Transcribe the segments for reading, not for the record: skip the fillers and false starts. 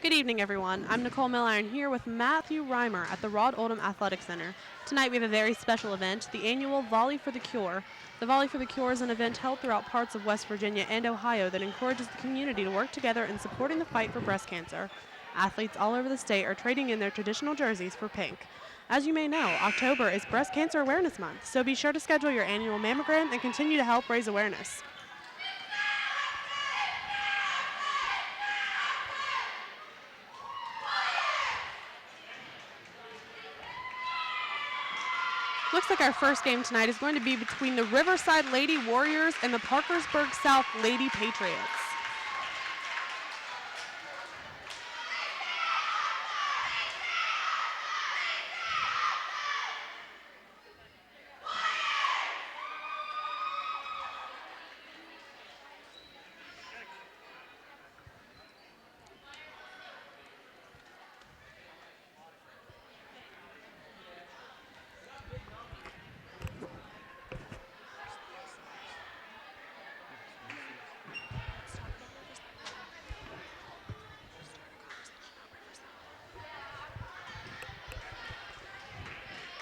Good evening, everyone. I'm Nicole Milliron here with Matthew Reimer at the Rod Oldham Athletic Center. Tonight we have a very special event, the annual Volley for the Cure. The Volley for the Cure is an event held throughout parts of West Virginia and Ohio that encourages the community to work together in supporting the fight for breast cancer. Athletes all over the state are trading in their traditional jerseys for pink. As you may know, October is Breast Cancer Awareness Month, so be sure to schedule your annual mammogram and continue to help raise awareness. Looks like our first game tonight is going to be between the Riverside Lady Warriors and the Parkersburg South Lady Patriots.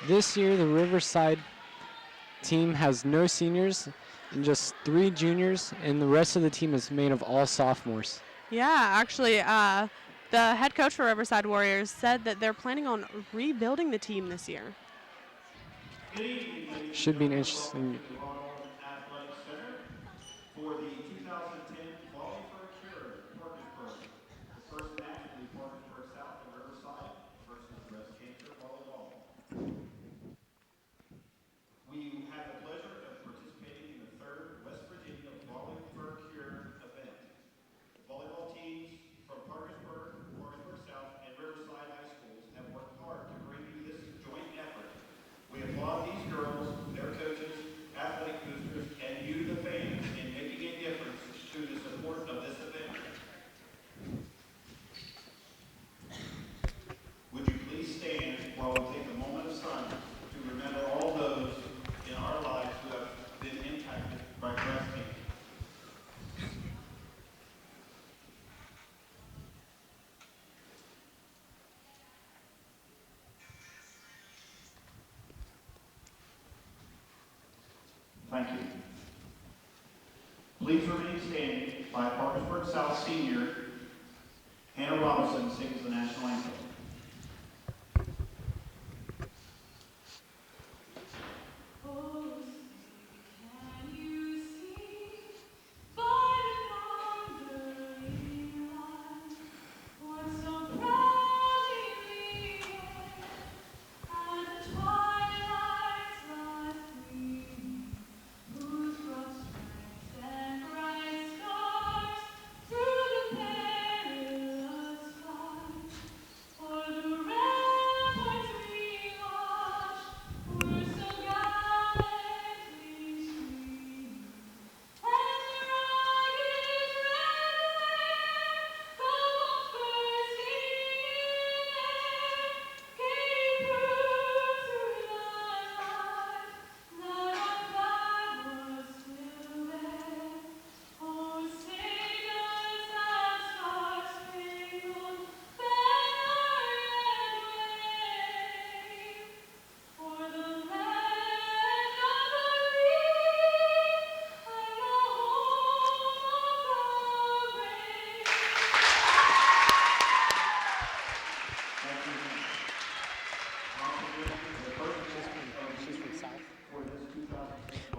This year, the Riverside team has no seniors and just 3 juniors, and the rest of the team is made of all sophomores. Yeah, actually, the head coach for Riverside Warriors said that they're planning on rebuilding the team this year. Should be an interesting. Athletic Center for the 2010 Volley For A Cure, Parkersburg. The first match will be Parkersburg South and Riverside versus breast cancer volleyball. We have the pleasure of participating in the third West Virginia Volley For A Cure event. The volleyball teams from Parkersburg, Parkersburg South, and Riverside high schools have worked hard to bring you this joint effort. We applaud these girls, their coaches, athletic boosters, and you, the fans, in making a difference to the support of this event. Would you please stand while we take a moment of silence to remember all those in our lives who have been impacted by breast cancer. Thank you. Please remain standing by Parkersburg South senior Hannah Robinson sings the national anthem.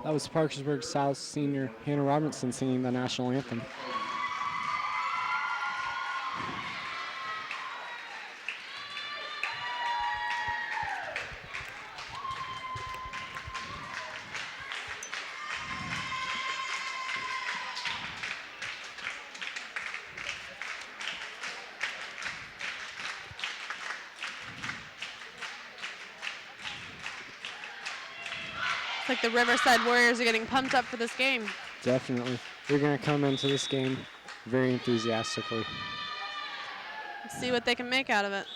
That was Parkersburg South senior Hannah Robinson singing the national anthem. Looks like the Riverside Warriors are getting pumped up for this game. Definitely. They're going to come into this game very enthusiastically. Let's see what they can make out of it.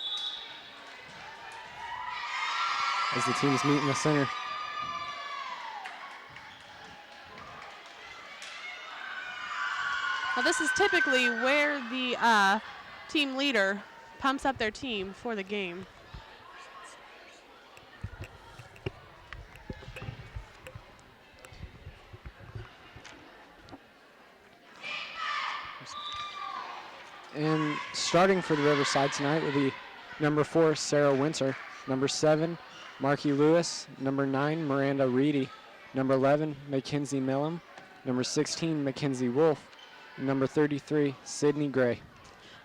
As the teams meet in the center. Well, this is typically where the team leader pumps up their team for the game. And starting for the Riverside tonight will be number 4, Sarah Winter, number 7, Marky Lewis, number 9, Miranda Reedy, number 11, Mackenzie Millum, number 16, Mackenzie Wolf, and number 33, Sydney Gray.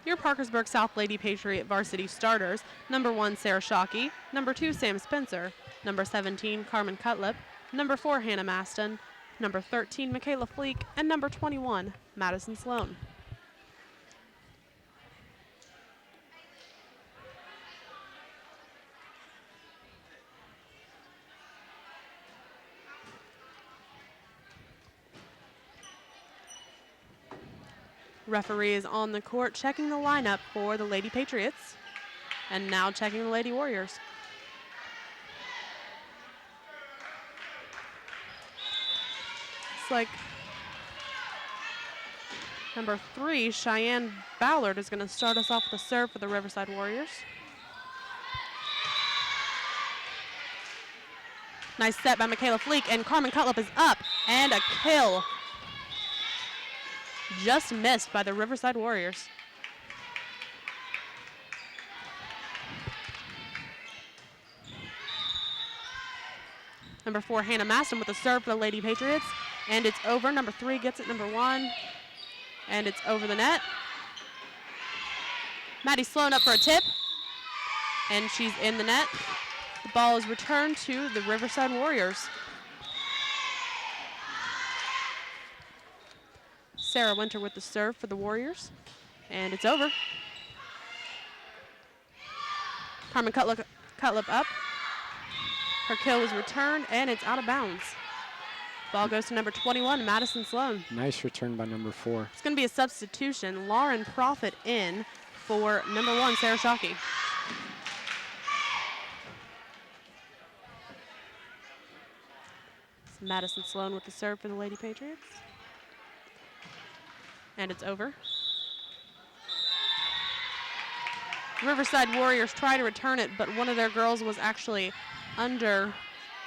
Your Parkersburg South Lady Patriot varsity starters: number 1, Sarah Shockey; number 2, Sam Spencer; number 17, Carmen Cutlip; number 4, Hannah Maston; number 13, Michaela Fleek; and number 21, Madison Sloan. Referee is on the court checking the lineup for the Lady Patriots, and now checking the Lady Warriors. It's like number 3, Cheyenne Ballard, is going to start us off with a serve for the Riverside Warriors. Nice set by Michaela Fleek, and Carmen Cutlip is up, and a kill. Just missed by the Riverside Warriors. Number 4, Hannah Maston with a serve for the Lady Patriots, and it's over. Number 3 gets it, number 1, and it's over the net. Maddie Sloan up for a tip, and she's in the net. The ball is returned to the Riverside Warriors. Sarah Winter with the serve for the Warriors, and it's over. Carmen Cutlip up. Her kill is returned, and it's out of bounds. Ball goes to number 21, Madison Sloan. Nice return by number 4. It's going to be a substitution. Lauren Profit in for number 1, Sarah Shockey. It's Madison Sloan with the serve for the Lady Patriots. And it's over. Riverside Warriors try to return it, but one of their girls was actually under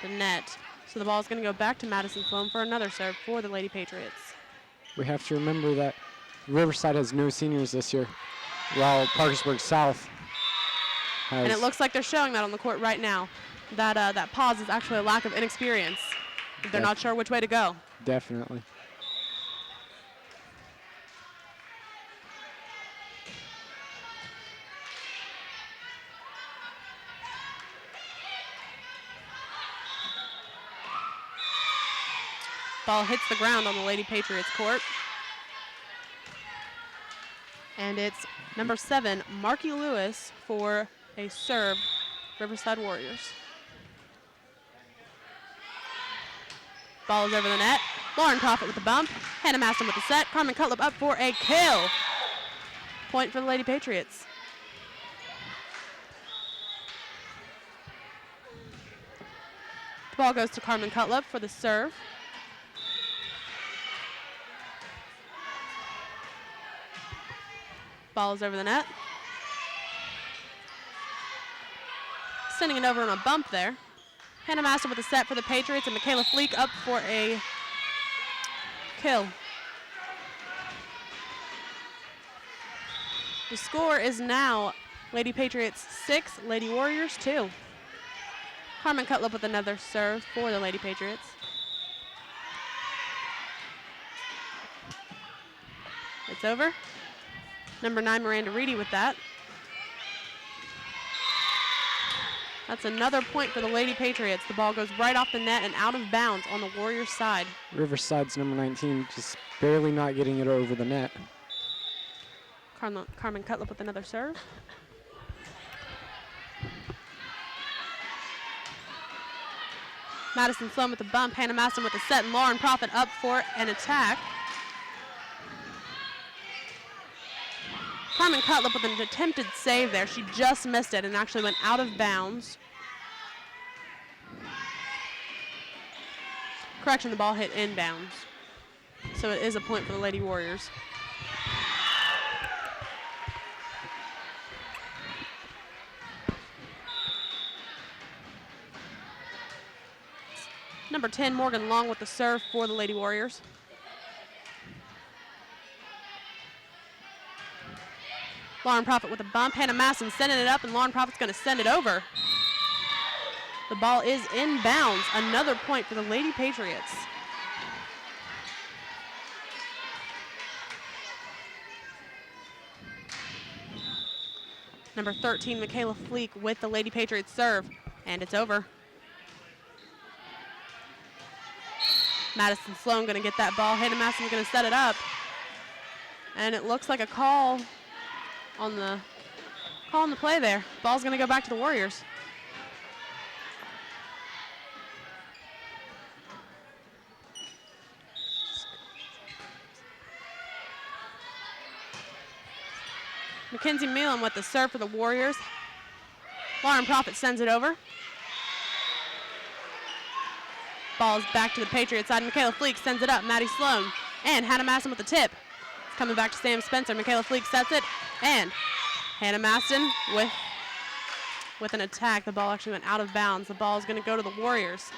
the net. So the ball is going to go back to Madison Sloan for another serve for the Lady Patriots. We have to remember that Riverside has no seniors this year, while Parkersburg South has. And it looks like they're showing that on the court right now. That pause is actually a lack of inexperience. They're not sure which way to go. Definitely. Ball hits the ground on the Lady Patriots court. And it's number 7, Marky Lewis, for a serve, Riverside Warriors. Ball is over the net. Lauren Profit with the bump. Hannah Maston with the set. Carmen Cutlip up for a kill. Point for the Lady Patriots. The ball goes to Carmen Cutlip for the serve. Ball is over the net. Sending it over on a bump there. Hannah Maston with a set for the Patriots, and Michaela Fleek up for a kill. The score is now Lady Patriots 6, Lady Warriors 2. Carmen Cutlip with another serve for the Lady Patriots. It's over. Number 9, Miranda Reedy with that. That's another point for the Lady Patriots. The ball goes right off the net and out of bounds on the Warriors side. Riverside's number 19 just barely not getting it over the net. Carmen Cutlip with another serve. Madison Sloan with the bump. Hannah Maston with the set, and Lauren Profit up for an attack. Carmen Cutlip with an attempted save there. She just missed it and actually went out of bounds. Correction, the ball hit inbounds. So it is a point for the Lady Warriors. Number 10, Morgan Long with the serve for the Lady Warriors. Lauren Profit with a bump. Hannah Masson sending it up, and Lauren Profit's going to send it over. The ball is inbounds. Another point for the Lady Patriots. Number 13, Michaela Fleek with the Lady Patriots serve, and it's over. Madison Sloan going to get that ball. Hannah Masson's going to set it up. And it looks like a call on the play there. Ball's going to go back to the Warriors. Mackenzie Milam with the serve for the Warriors. Lauren Profit sends it over. Ball is back to the Patriot side. Michaela Fleek sends it up. Maddie Sloan and Hannah Masson with the tip. It's coming back to Sam Spencer. Michaela Fleek sets it, and Hannah Masson with an attack. The ball actually went out of bounds. The ball is going to go to the Warriors.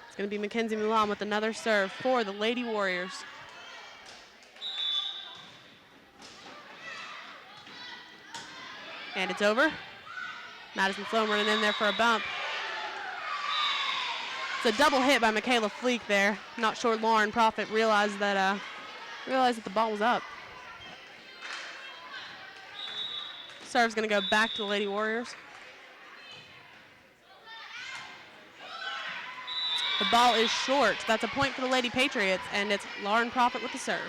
It's going to be Mackenzie Milam with another serve for the Lady Warriors. And it's over. Madison Sloan running in there for a bump. It's a double hit by Michaela Fleek there. Not sure Lauren Profit realized that the ball was up. Serve's going to go back to the Lady Warriors. The ball is short. That's a point for the Lady Patriots, and it's Lauren Profit with the serve.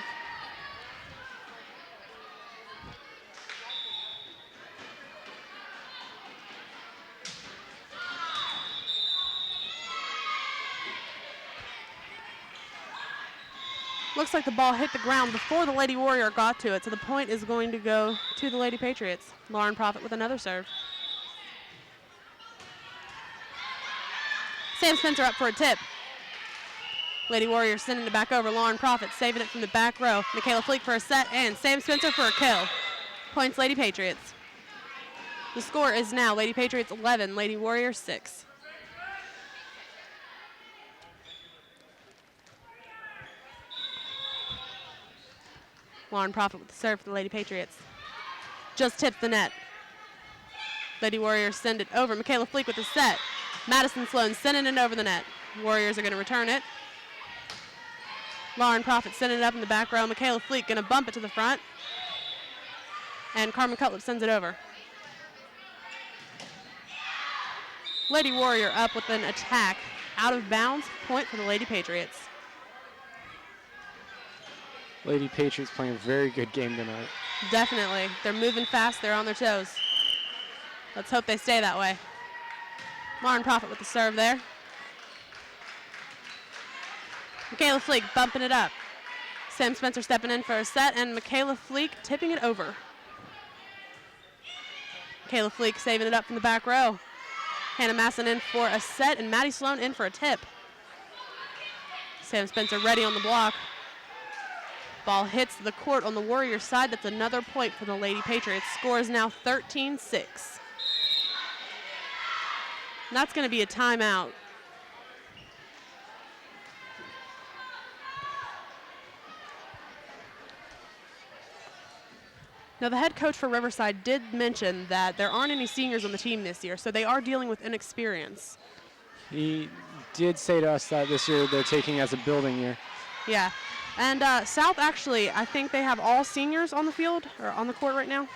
Looks like the ball hit the ground before the Lady Warrior got to it, so the point is going to go to the Lady Patriots. Lauren Profit with another serve. Sam Spencer up for a tip. Lady Warrior sending it back over. Lauren Profit saving it from the back row. Michaela Fleek for a set, and Sam Spencer for a kill. Points Lady Patriots. The score is now Lady Patriots 11, Lady Warriors 6. Lauren Profit with the serve for the Lady Patriots. Just tipped the net. Lady Warriors send it over. Michaela Fleek with the set. Madison Sloan sending it over the net. Warriors are going to return it. Lauren Profit sending it up in the back row. Michaela Fleek going to bump it to the front. And Carmen Cutlip sends it over. Lady Warrior up with an attack. Out of bounds. Point for the Lady Patriots. Lady Patriots playing a very good game tonight. Definitely. They're moving fast. They're on their toes. Let's hope they stay that way. Lauren Profit with the serve there. Michaela Fleek bumping it up. Sam Spencer stepping in for a set, and Michaela Fleek tipping it over. Michaela Fleek saving it up from the back row. Hannah Masson in for a set, and Maddie Sloan in for a tip. Sam Spencer ready on the block. Ball hits the court on the Warriors side. That's another point for the Lady Patriots. Score is now 13-6. And that's going to be a timeout. Now, the head coach for Riverside did mention that there aren't any seniors on the team this year, so they are dealing with inexperience. He did say to us that this year they're taking as a building year. Yeah. And South, actually, I think they have all seniors on the field, or on the court right now.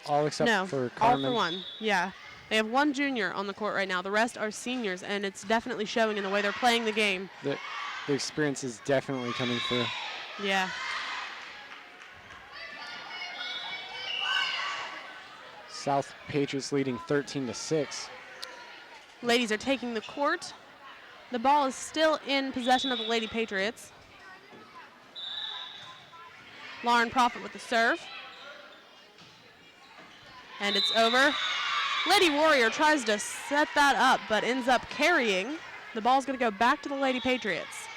All except for Carmen. All for one, yeah. They have one junior on the court right now. The rest are seniors, and it's definitely showing in the way they're playing the game. The experience is definitely coming through. Yeah. South Patriots leading 13-6. Ladies are taking the court. The ball is still in possession of the Lady Patriots. Lauren Profit with the serve. And it's over. Lady Warrior tries to set that up, but ends up carrying. The ball's going to go back to the Lady Patriots.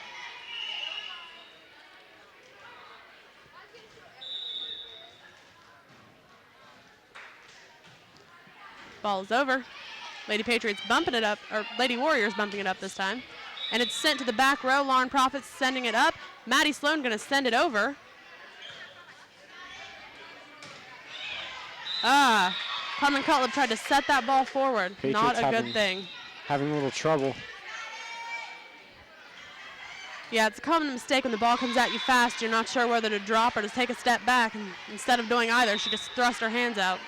Ball is over. Lady Patriots bumping it up, or Lady Warriors bumping it up this time. And it's sent to the back row. Lauren Profits sending it up. Maddie Sloan going to send it over. Carmen Cutlip tried to set that ball forward. Patriots Not a good thing. Having a little trouble. Yeah, it's a common mistake when the ball comes at you fast. You're not sure whether to drop or to take a step back. And instead of doing either, she just thrust her hands out.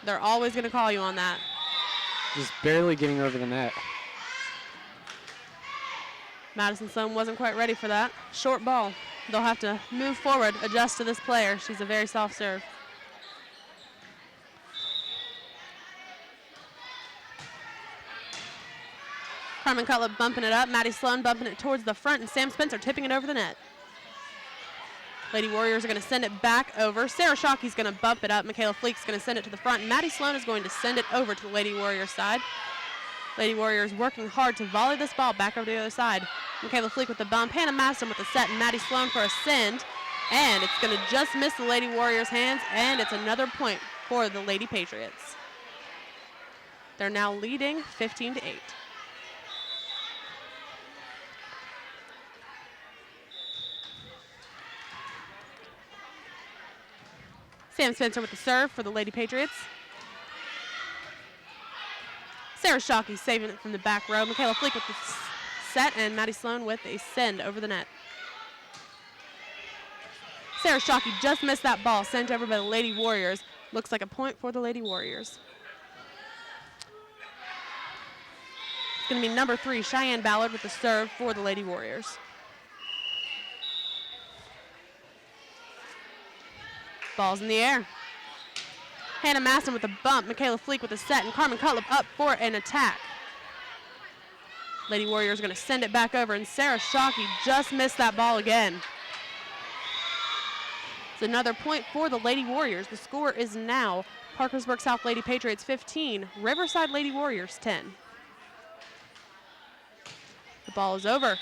They're always going to call you on that. Just barely getting over the net. Madison Sloan wasn't quite ready for that. Short ball. They'll have to move forward, adjust to this player. She's a very soft serve. Carmen Cutlip bumping it up. Maddie Sloan bumping it towards the front, and Sam Spencer tipping it over the net. Lady Warriors are going to send it back over. Sarah Shockey's going to bump it up. Michaela Fleek's going to send it to the front. And Maddie Sloan is going to send it over to the Lady Warriors side. Lady Warriors working hard to volley this ball back over to the other side. Michaela Fleek with the bump. Hannah Maston with the set, and Maddie Sloan for a send. And it's going to just miss the Lady Warriors' hands, and it's another point for the Lady Patriots. They're now leading 15-8. Sam Spencer with the serve for the Lady Patriots. Sarah Shockey saving it from the back row. Michaela Fleek with the set, and Maddie Sloan with a send over the net. Sarah Shockey just missed that ball, sent over by the Lady Warriors. Looks like a point for the Lady Warriors. It's going to be number 3, Cheyenne Ballard with the serve for the Lady Warriors. Ball's in the air. Hannah Masson with a bump. Michaela Fleek with a set, and Carmen Cutlip up for an attack. Lady Warriors are going to send it back over, and Sarah Shockey just missed that ball again. It's another point for the Lady Warriors. The score is now Parkersburg South Lady Patriots 15, Riverside Lady Warriors 10. The ball is over.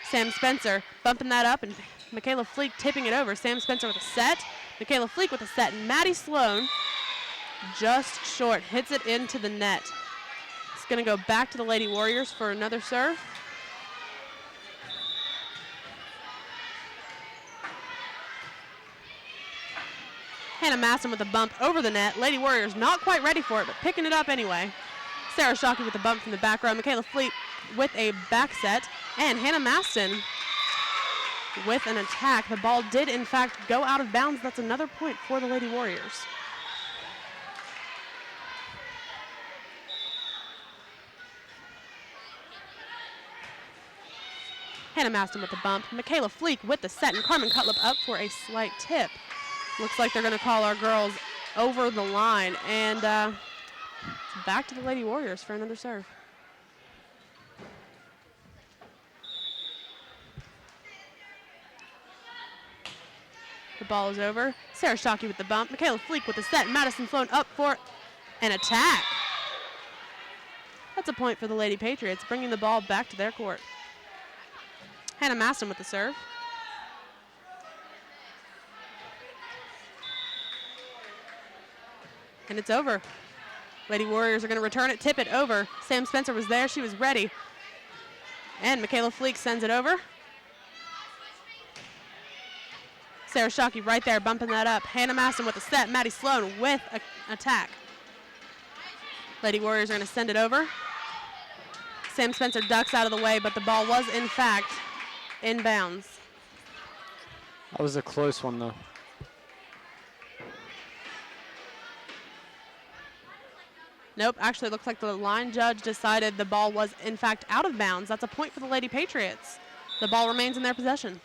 Sam Spencer bumping that up, and Michaela Fleek tipping it over. Sam Spencer with a set. Michaela Fleek with a set, and Maddie Sloan just short. Hits it into the net. It's going to go back to the Lady Warriors for another serve. Hannah Masson with a bump over the net. Lady Warriors not quite ready for it, but picking it up anyway. Sarah Shockey with a bump from the back row. Michaela Fleet with a back set. And Hannah Masson with an attack. The ball did, in fact, go out of bounds. That's another point for the Lady Warriors. Hannah Maston with the bump. Michaela Fleek with the set, and Carmen Cutlip up for a slight tip. Looks like they're going to call our girls over the line. And it's back to the Lady Warriors for another serve. The ball is over. Sarah Shockey with the bump. Michaela Fleek with the set. Madison Sloan up for an attack. That's a point for the Lady Patriots, bringing the ball back to their court. Hannah Maston with the serve. And it's over. Lady Warriors are going to return it, tip it over. Sam Spencer was there. She was ready. And Michaela Fleek sends it over. Sarah Shockey right there, bumping that up. Hannah Maston with a set. Maddie Sloan with an attack. Lady Warriors are going to send it over. Sam Spencer ducks out of the way, but the ball was, in fact, in bounds. That was a close one, though. Nope, actually it looks like the line judge decided the ball was, in fact, out of bounds. That's a point for the Lady Patriots. The ball remains in their possession.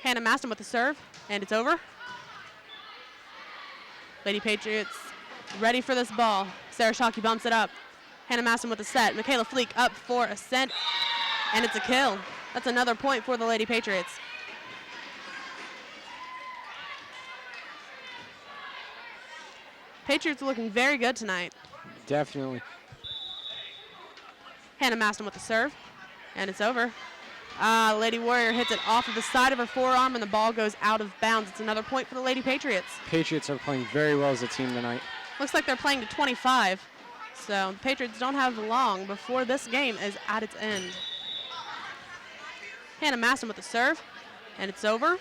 Hannah Maston with the serve, and it's over. Lady Patriots ready for this ball. Sarah Shockey bumps it up. Hannah Maston with the set. Michaela Fleek up for a set, and it's a kill. That's another point for the Lady Patriots. Patriots are looking very good tonight. Definitely. Hannah Maston with the serve, and it's over. Lady Warrior hits it off of the side of her forearm, and the ball goes out of bounds. It's another point for the Lady Patriots. Patriots are playing very well as a team tonight. Looks like they're playing to 25. So the Patriots don't have long before this game is at its end. Hannah Maston with the serve, and it's over.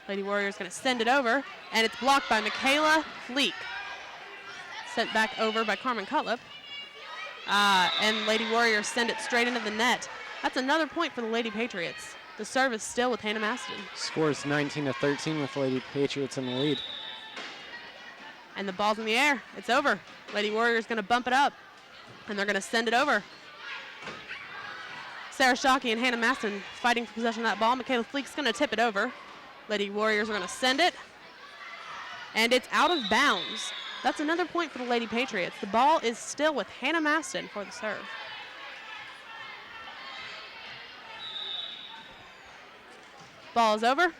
Lady Warriors going to send it over, and it's blocked by Michaela Fleek. Sent back over by Carmen Cutlip. And Lady Warriors send it straight into the net. That's another point for the Lady Patriots. The serve is still with Hannah Maston. Scores 19-13 with Lady Patriots in the lead. And the ball's in the air. It's over. Lady Warriors going to bump it up, and they're going to send it over. Sarah Shockey and Hannah Maston fighting for possession of that ball. Michaela Fleek's going to tip it over. Lady Warriors are going to send it, and it's out of bounds. That's another point for the Lady Patriots. The ball is still with Hannah Maston for the serve. Ball is over.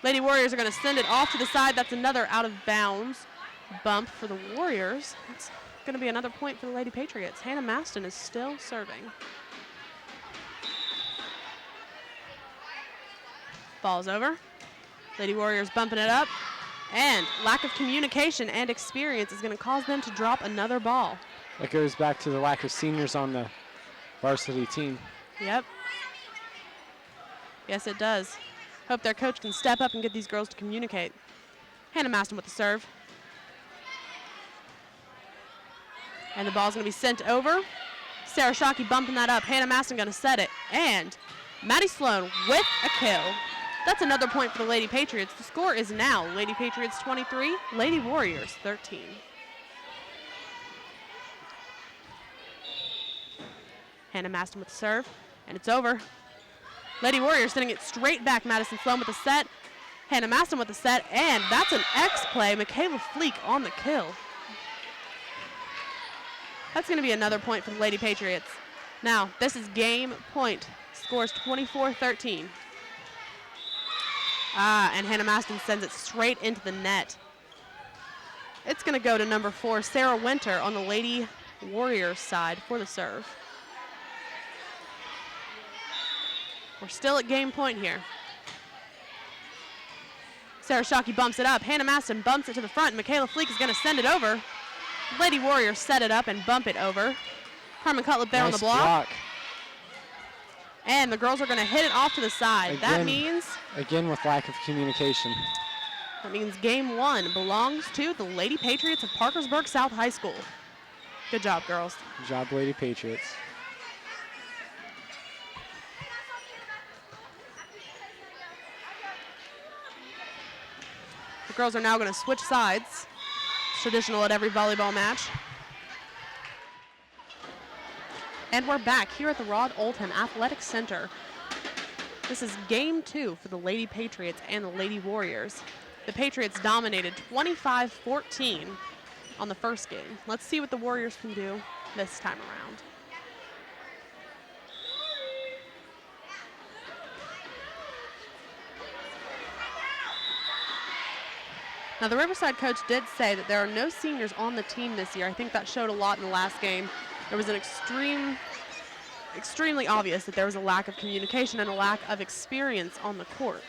Lady Warriors are going to send it off to the side. That's another out of bounds bump for the Warriors. It's going to be another point for the Lady Patriots. Hannah Maston is still serving. Ball's over. Lady Warriors bumping it up. And lack of communication and experience is going to cause them to drop another ball. That goes back to the lack of seniors on the varsity team. Yep. Yes, it does. Hope their coach can step up and get these girls to communicate. Hannah Maston with the serve. And the ball's going to be sent over. Sarah Shockey bumping that up. Hannah Maston going to set it. And Maddie Sloan with a kill. That's another point for the Lady Patriots. The score is now Lady Patriots 23, Lady Warriors 13. Hannah Maston with the serve, and it's over. Lady Warriors sending it straight back. Madison Sloan with the set. Hannah Maston with the set, and that's an X play. Michaela Fleek on the kill. That's going to be another point for the Lady Patriots. Now, this is game point. Scores 24-13. And Hannah Maston sends it straight into the net. It's going to go to number 4, Sarah Winter on the Lady Warriors side for the serve. We're still at game point here. Sarah Shockey bumps it up. Hannah Maston bumps it to the front. Michaela Fleek is going to send it over. Lady Warriors set it up and bump it over. Carmen Cutlip there on the block. And the girls are going to hit it off to the side. Again, that means... Again with lack of communication. That means game 1 belongs to the Lady Patriots of Parkersburg South High School. Good job, girls. Good job, Lady Patriots. The girls are now going to switch sides. It's traditional at every volleyball match. And we're back here at the Rod Oldham Athletic Center. This is game 2 for the Lady Patriots and the Lady Warriors. The Patriots dominated 25-14 on the first game. Let's see what the Warriors can do this time around. Now, the Riverside coach did say that there are no seniors on the team this year. I think that showed a lot in the last game. There was an extremely obvious that there was a lack of communication and a lack of experience on the court.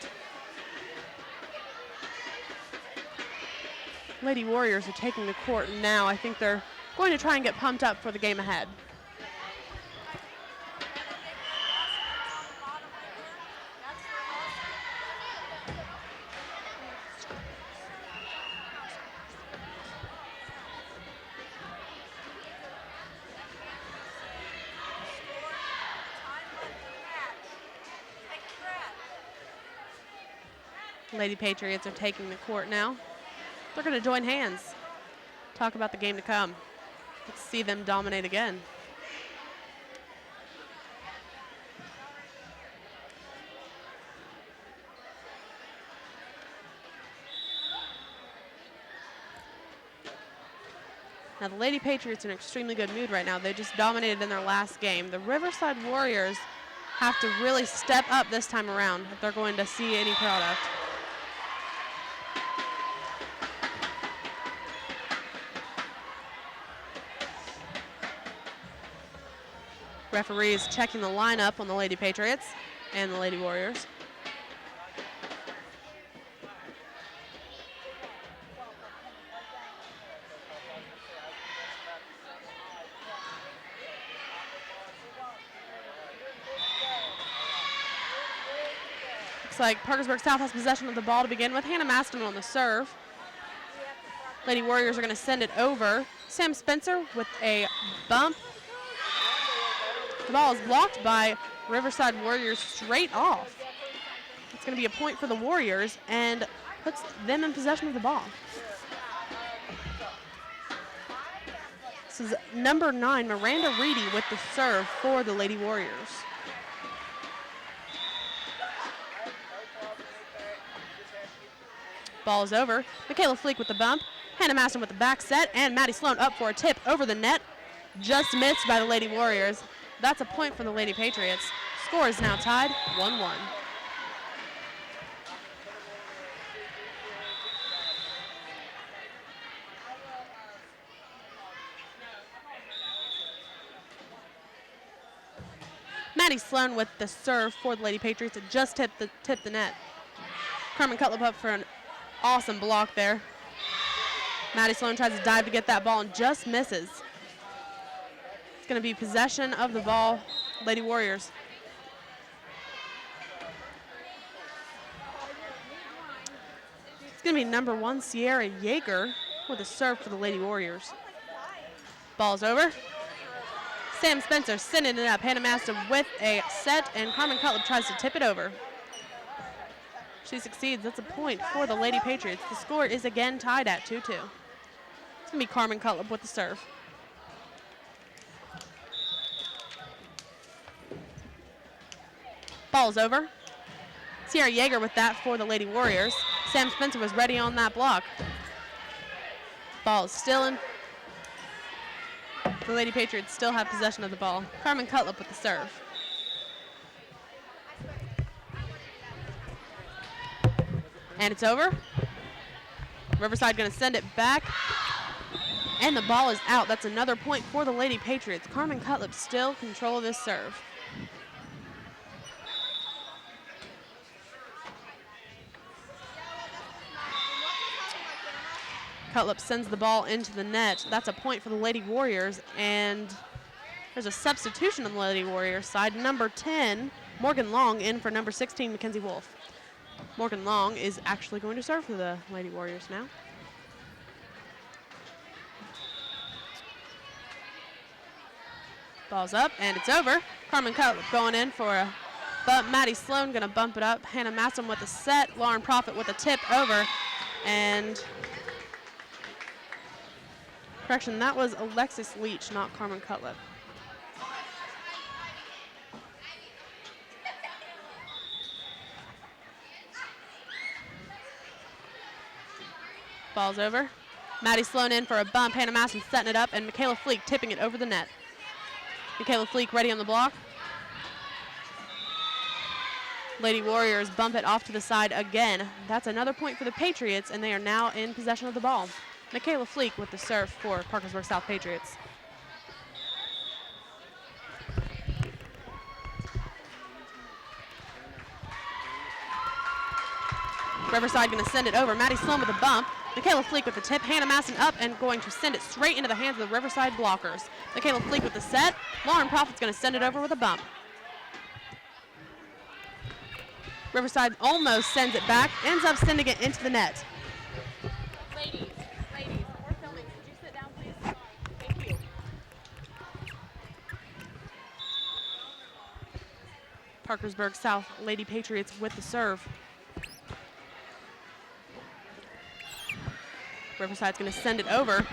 Lady Warriors are taking the court now. I think they're going to try and get pumped up for the game ahead. Lady Patriots are taking the court now. They're going to join hands, talk about the game to come. Let's see them dominate again. Now the Lady Patriots are in an extremely good mood right now. They just dominated in their last game. The Riverside Warriors have to really step up this time around if they're going to see any product. Referees checking the lineup on the Lady Patriots and the Lady Warriors. Looks like Parkersburg South has possession of the ball to begin with. Hannah Maston on the serve. Lady Warriors are going to send it over. Sam Spencer with a bump. The ball is blocked by Riverside Warriors straight off. It's going to be a point for the Warriors and puts them in possession of the ball. This is number 9, Miranda Reedy, with the serve for the Lady Warriors. Ball is over. Michaela Fleek with the bump. Hannah Maston with the back set, and Maddie Sloan up for a tip over the net. Just missed by the Lady Warriors. That's a point for the Lady Patriots. Score is now tied 1-1. Maddie Sloan with the serve for the Lady Patriots. It just tipped the net. Carmen Cutlip up for an awesome block there. Maddie Sloan tries to dive to get that ball and just misses. It's going to be possession of the ball, Lady Warriors. It's going to be number 1, Sierra Yeager, with a serve for the Lady Warriors. Ball's over. Sam Spencer sending it up. Hannah Maston with a set, and Carmen Cutlip tries to tip it over. She succeeds. That's a point for the Lady Patriots. The score is again tied at 2-2. It's going to be Carmen Cutlip with the serve. Ball's over. Sierra Yeager with that for the Lady Warriors. Sam Spencer was ready on that block. Ball is still in. The Lady Patriots still have possession of the ball. Carmen Cutlip with the serve. And it's over. Riverside going to send it back. And the ball is out. That's another point for the Lady Patriots. Carmen Cutlip still control of this serve. Cutlip sends the ball into the net. That's a point for the Lady Warriors, and there's a substitution on the Lady Warriors side. Number 10, Morgan Long, in for number 16, Mackenzie Wolf. Morgan Long is actually going to serve for the Lady Warriors now. Ball's up, and it's over. Carmen Cutlip going in for a bump. Maddie Sloan going to bump it up. Hannah Masson with a set. Lauren Profit with a tip over, and correction, that was Alexis Leach, not Carmen Cutlip. Ball's over. Maddie Sloan in for a bump. Hannah Masson setting it up, and Michaela Fleek tipping it over the net. Michaela Fleek ready on the block. Lady Warriors bump it off to the side again. That's another point for the Patriots, and they are now in possession of the ball. Michaela Fleek with the serve for Parkersburg South Patriots. Riverside going to send it over. Maddie Sloan with a bump. Michaela Fleek with the tip. Hannah Masson up and going to send it straight into the hands of the Riverside blockers. Michaela Fleek with the set. Lauren Profit's going to send it over with a bump. Riverside almost sends it back, ends up sending it into the net. Ladies, we're filming. Could you sit down, please? Thank you. Parkersburg South Lady Patriots with the serve. Riverside's going to send it over.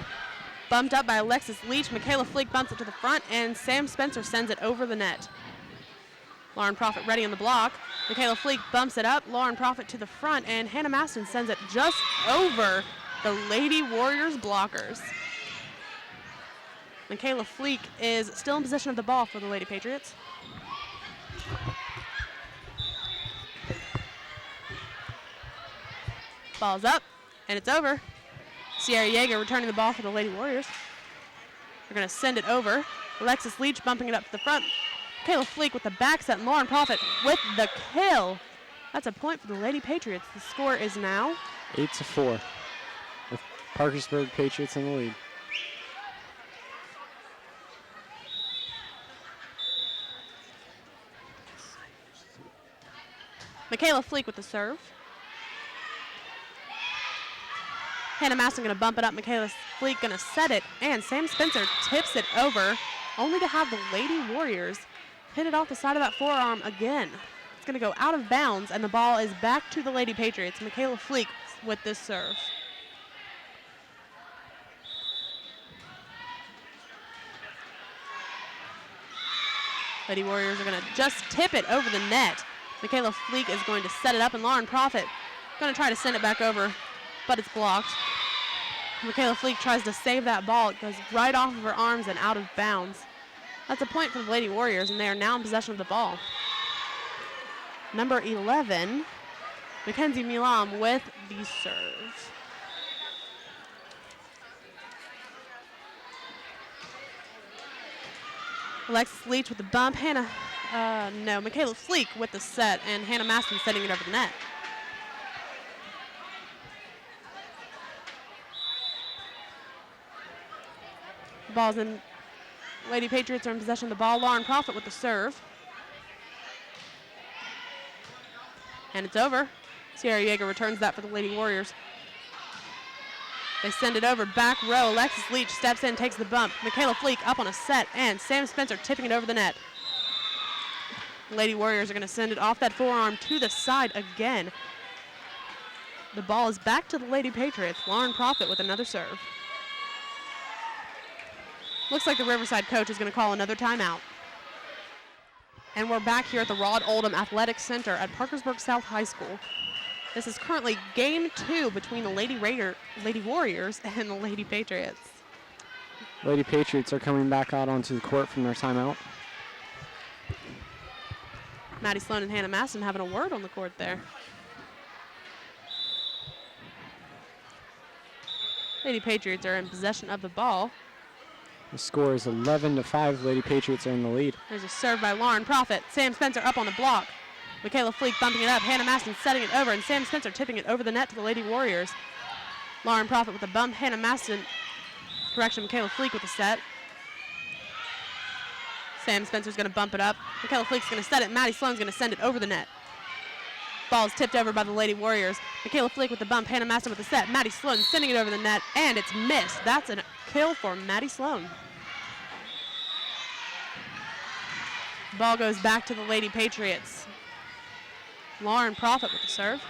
Bumped up by Alexis Leach. Michaela Fleek bumps it to the front, and Sam Spencer sends it over the net. Lauren Profit ready on the block. Michaela Fleek bumps it up. Lauren Profit to the front, and Hannah Maston sends it just over the Lady Warriors blockers. Michaela Fleek is still in possession of the ball for the Lady Patriots. Ball's up, and it's over. Sierra Yeager returning the ball for the Lady Warriors. They're going to send it over. Alexis Leach bumping it up to the front. Michaela Fleek with the back set, and Lauren Profit with the kill. That's a point for the Lady Patriots. The score is now 8-4, with Parkersburg Patriots in the lead. Michaela Fleek with the serve. Hannah Maston going to bump it up. Michaela Fleek going to set it, and Sam Spencer tips it over, only to have the Lady Warriors hit it off the side of that forearm again. It's going to go out of bounds, and the ball is back to the Lady Patriots. Michaela Fleek with this serve. Lady Warriors are going to just tip it over the net. Michaela Fleek is going to set it up, and Lauren Profit going to try to send it back over, but it's blocked. Michaela Fleek tries to save that ball. It goes right off of her arms and out of bounds. That's a point for the Lady Warriors, and they are now in possession of the ball. Number 11, Mackenzie Milam with the serve. Alexis Leach with the bump. Michaela Fleek with the set, and Hannah Maston setting it over the net. The ball's in. Lady Patriots are in possession of the ball. Lauren Profit with the serve. And it's over. Sierra Yeager returns that for the Lady Warriors. They send it over, back row. Alexis Leach steps in, takes the bump. Michaela Fleek up on a set, and Sam Spencer tipping it over the net. Lady Warriors are going to send it off that forearm to the side again. The ball is back to the Lady Patriots. Lauren Profit with another serve. Looks like the Riverside coach is going to call another timeout. And we're back here at the Rod Oldham Athletic Center at Parkersburg South High School. This is currently game 2 between the Lady Warriors and the Lady Patriots. Lady Patriots are coming back out onto the court from their timeout. Maddie Sloan and Hannah Maston having a word on the court there. Lady Patriots are in possession of the ball. The score is 11-5. Lady Patriots are in the lead. There's a serve by Lauren Profit. Sam Spencer up on the block. Michaela Fleek bumping it up. Hannah Maston setting it over, and Sam Spencer tipping it over the net to the Lady Warriors. Lauren Profit with the bump. Hannah Maston, Michaela Fleek with the set. Sam Spencer's going to bump it up. Michaela Fleek's going to set it. Maddie Sloan's going to send it over the net. Ball is tipped over by the Lady Warriors. Michaela Fleek with the bump. Hannah Maston with the set. Maddie Sloan sending it over the net, and it's missed. That's a kill for Maddie Sloan. Ball goes back to the Lady Patriots. Lauren Profit with the serve.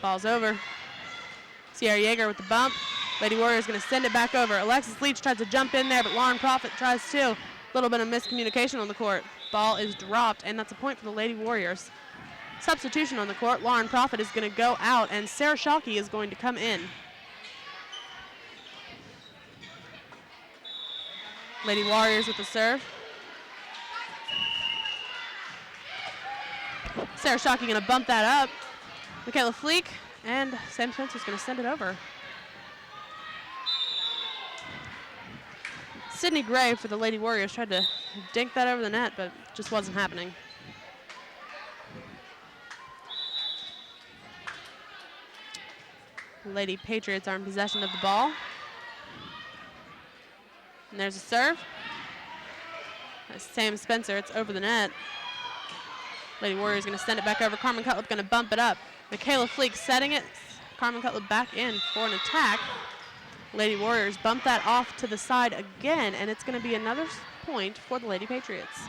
Ball's over. Sierra Yeager with the bump. Lady Warriors going to send it back over. Alexis Leach tries to jump in there, but Lauren Profit tries to. A little bit of miscommunication on the court. Ball is dropped, and that's a point for the Lady Warriors. Substitution on the court. Lauren Profit is going to go out, and Sarah Shockey is going to come in. Lady Warriors with the serve. Sarah Shockey going to bump that up. Michaela Fleek, and Sam Spencer's going to send it over. Sydney Gray for the Lady Warriors tried to dink that over the net, but just wasn't happening. Lady Patriots are in possession of the ball. And there's a serve. That's Sam Spencer, it's over the net. Lady Warriors going to send it back over. Carmen Cutlip going to bump it up. Michaela Fleek setting it. Carmen Cutlip back in for an attack. Lady Warriors bump that off to the side again, and it's going to be another point for the Lady Patriots.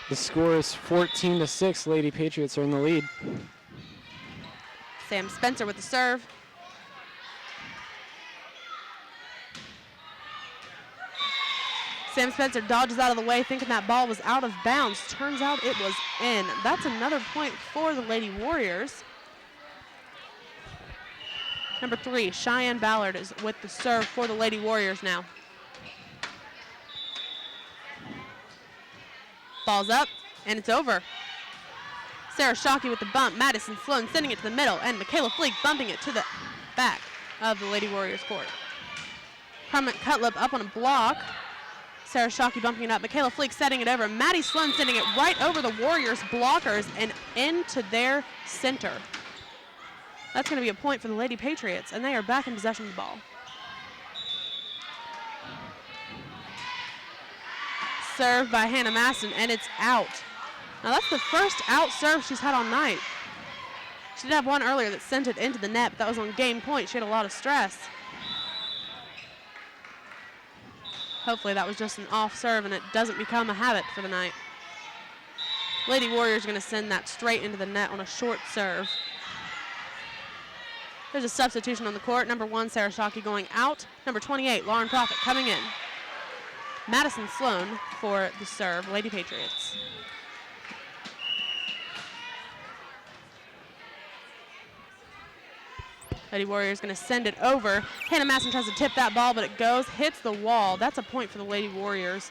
The score is 14-6. Lady Patriots are in the lead. Sam Spencer with the serve. Sam Spencer dodges out of the way, thinking that ball was out of bounds. Turns out it was in. That's another point for the Lady Warriors. Number 3, Cheyenne Ballard is with the serve for the Lady Warriors now. Ball's up, and it's over. Sarah Shockey with the bump. Madison Sloan sending it to the middle, and Michaela Fleek bumping it to the back of the Lady Warriors court. Carmen Cutlip up on a block. Sarah Shockey bumping it up. Michaela Fleek setting it over. Maddie Sloan sending it right over the Warriors blockers and into their center. That's going to be a point for the Lady Patriots, and they are back in possession of the ball. serve by Hannah Masson, and it's out. Now that's the first out serve she's had all night. She did have one earlier that sent it into the net, but that was on game point. She had a lot of stress. Hopefully that was just an off serve and it doesn't become a habit for the night. Lady Warriors are going to send that straight into the net on a short serve. There's a substitution on the court. Number 1, Sarah Shockey going out. Number 28, Lauren Profit coming in. Madison Sloan for the serve, Lady Patriots. Lady Warriors going to send it over. Hannah Masson tries to tip that ball, but it goes, hits the wall. That's a point for the Lady Warriors.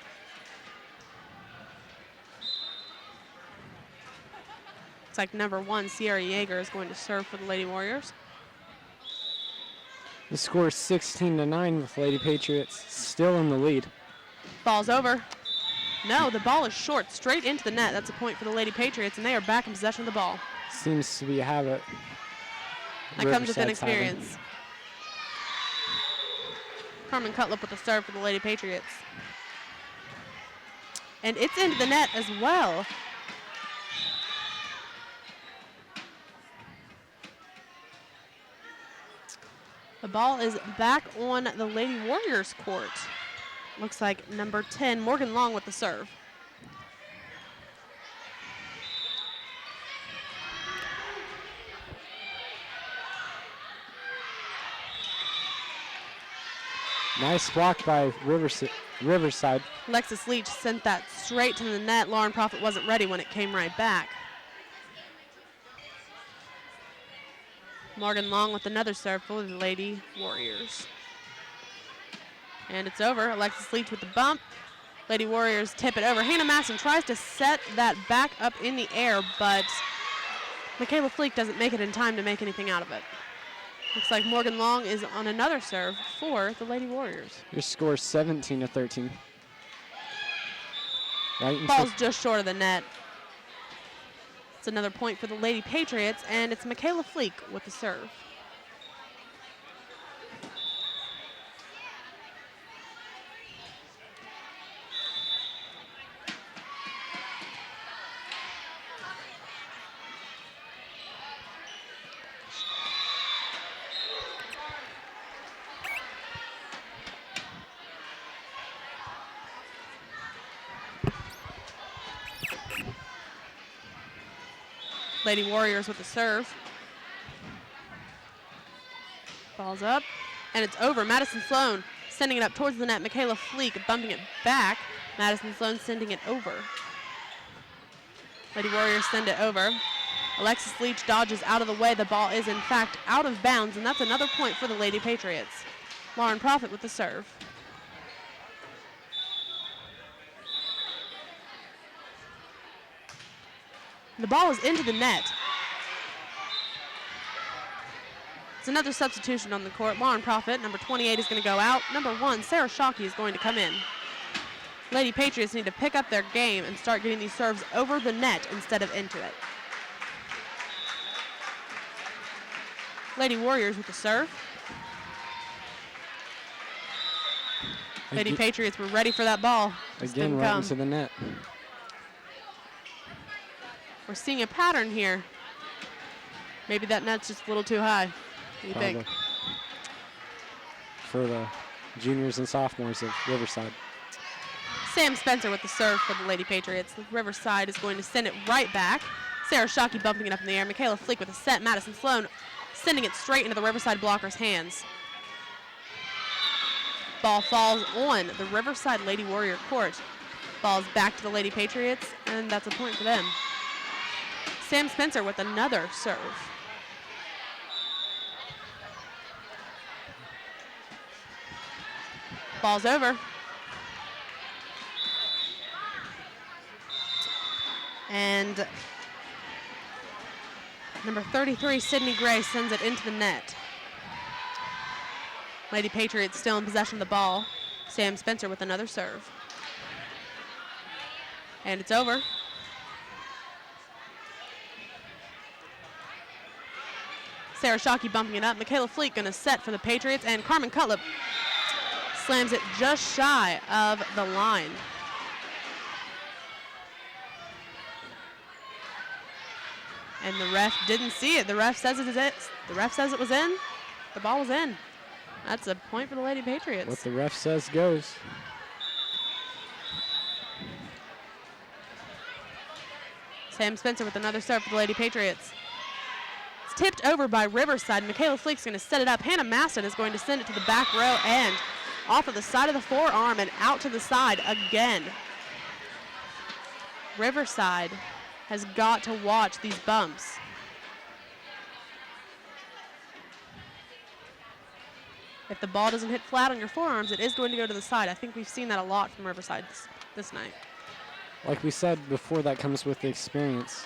Looks like number 1, Sierra Yeager, is going to serve for the Lady Warriors. The score is 16-9 with Lady Patriots still in the lead. Ball's over. No, the ball is short, straight into the net. That's a point for the Lady Patriots, and they are back in possession of the ball. Seems to be a habit. That comes with inexperience. Carmen Cutlip with the serve for the Lady Patriots. And it's into the net as well. The ball is back on the Lady Warriors court. Looks like number 10, Morgan Long with the serve. Nice block by Riverside. Alexis Leach sent that straight to the net. Lauren Profit wasn't ready when it came right back. Morgan Long with another serve for the Lady Warriors. And it's over. Alexis Leach with the bump. Lady Warriors tip it over. Hannah Masson tries to set that back up in the air, but Michaela Fleek doesn't make it in time to make anything out of it. Looks like Morgan Long is on another serve for the Lady Warriors. Your score is 17-13. Right. Ball's just short of the net. It's another point for the Lady Patriots, and it's Michaela Fleek with the serve. Lady Warriors with the serve. Ball's up, and it's over. Madison Sloan sending it up towards the net. Michaela Fleek bumping it back. Madison Sloan sending it over. Lady Warriors send it over. Alexis Leach dodges out of the way. The ball is, in fact, out of bounds, and that's another point for the Lady Patriots. Lauren Profit with the serve. The ball is into the net. It's another substitution on the court. Lauren Profit, number 28, is going to go out. Number 1, Sarah Shockey, is going to come in. Lady Patriots need to pick up their game and start getting these serves over the net instead of into it. Lady Warriors with the serve. Lady Patriots were ready for that ball. Again, right into the net. We're seeing a pattern here. Maybe that net's just a little too high. What do you think? For the juniors and sophomores of Riverside. Sam Spencer with the serve for the Lady Patriots. Riverside is going to send it right back. Sarah Shockey bumping it up in the air. Michaela Fleek with a set. Madison Sloan sending it straight into the Riverside blocker's hands. Ball falls on the Riverside Lady Warrior court. Ball's back to the Lady Patriots, and that's a point for them. Sam Spencer with another serve. Ball's over. And number 33, Sydney Gray, sends it into the net. Lady Patriots still in possession of the ball. Sam Spencer with another serve. And it's over. Sarah Shockey bumping it up. Michaela Fleek going to set for the Patriots, and Carmen Cutlip slams it just shy of the line. And the ref didn't see it. The ref says it is it. The ref says it was in. The ball was in. That's a point for the Lady Patriots. What the ref says goes. Sam Spencer with another serve for the Lady Patriots. It's tipped over by Riverside. Michaela Fleek's going to set it up. Hannah Maston is going to send it to the back row and off of the side of the forearm and out to the side again. Riverside has got to watch these bumps. If the ball doesn't hit flat on your forearms, it is going to go to the side. I think we've seen that a lot from Riverside this night. Like we said before, that comes with the experience.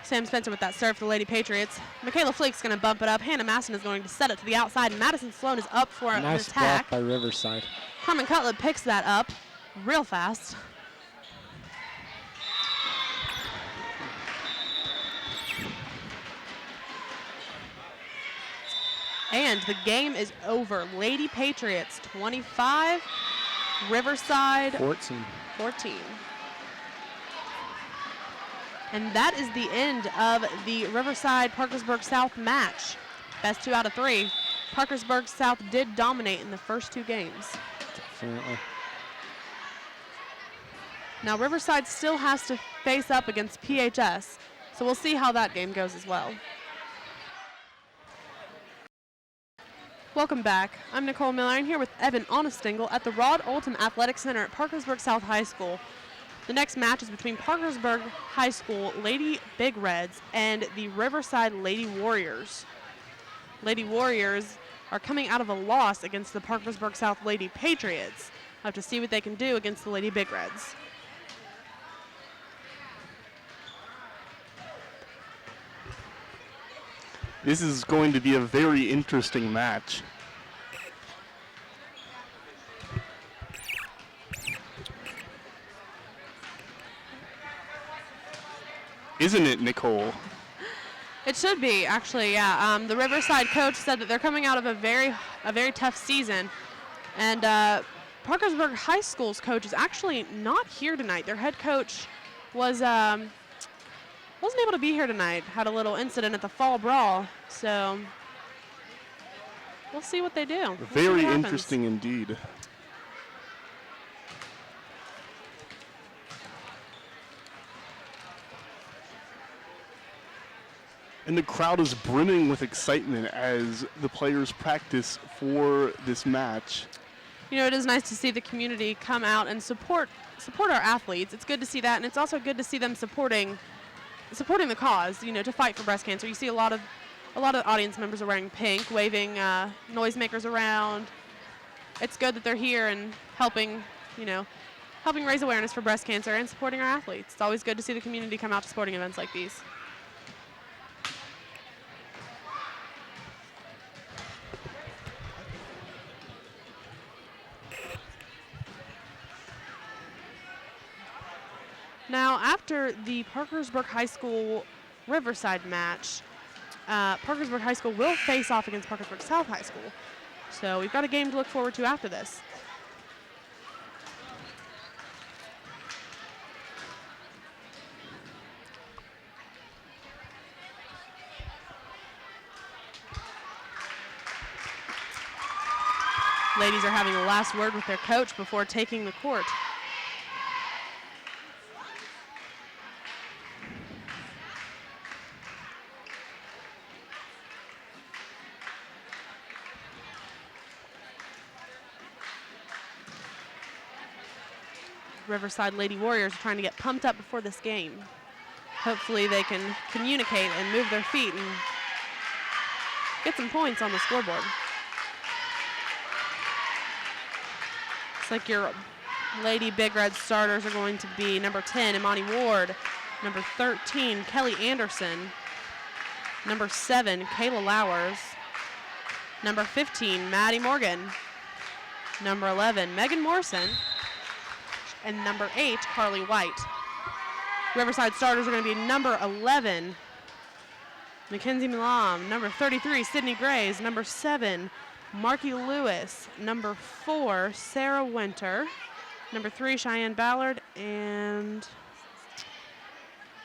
Sam Spencer with that serve for the Lady Patriots. Michaela Fleek's going to bump it up. Hannah Maston is going to set it to the outside, and Madison Sloan is up for an Nice attack. block by Riverside. Carmen Cutlip picks that up real fast. And the game is over. Lady Patriots 25, Riverside 14. 14. And that is the end of the Riverside Parkersburg South match. Best 2 out of 3. Parkersburg South did dominate in the first 2 games. Definitely. Now Riverside still has to face up against PHS, so we'll see how that game goes as well. Welcome back. I'm Nicole Miller. I'm here with Evan Onestingle at the Rod Oldham Athletic Center at Parkersburg South High School. The next match is between Parkersburg High School Lady Big Reds and the Riverside Lady Warriors. Lady Warriors are coming out of a loss against the Parkersburg South Lady Patriots. We'll have to see what they can do against the Lady Big Reds. This is going to be a very interesting match. Isn't it, Nicole? It should be, actually, yeah. The Riverside coach said that they're coming out of a very tough season. And Parkersburg High School's coach is actually not here tonight. Their head coach was wasn't able to be here tonight. Had a little incident at the fall brawl. So we'll see what they do. We'll Very interesting indeed. And the crowd is brimming with excitement as the players practice for this match. You know, it is nice to see the community come out and support our athletes. It's good to see that, and it's also good to see them supporting the cause, you know, to fight for breast cancer. You see a lot of audience members are wearing pink, waving noisemakers around. It's good that they're here and helping raise awareness for breast cancer and supporting our athletes. It's always good to see the community come out to sporting events like these. Now, after the Parkersburg High School Riverside match, Parkersburg High School will face off against Parkersburg South High School. So we've got a game to look forward to after this. Ladies are having the last word with their coach before taking the court. Riverside Lady Warriors are trying to get pumped up before this game. Hopefully they can communicate and move their feet and get some points on the scoreboard. Looks like your Lady Big Red starters are going to be number 10, Imani Ward, number 13, Kelly Anderson, number 7, Kayla Lowers, number 15, Maddie Morgan, number 11, Megan Morrison, and number 8, Carly White. Riverside starters are going to be number 11, Mackenzie Milam, number 33, Sydney Grays, number 7, Marky Lewis, number 4, Sarah Winter, number 3, Cheyenne Ballard, and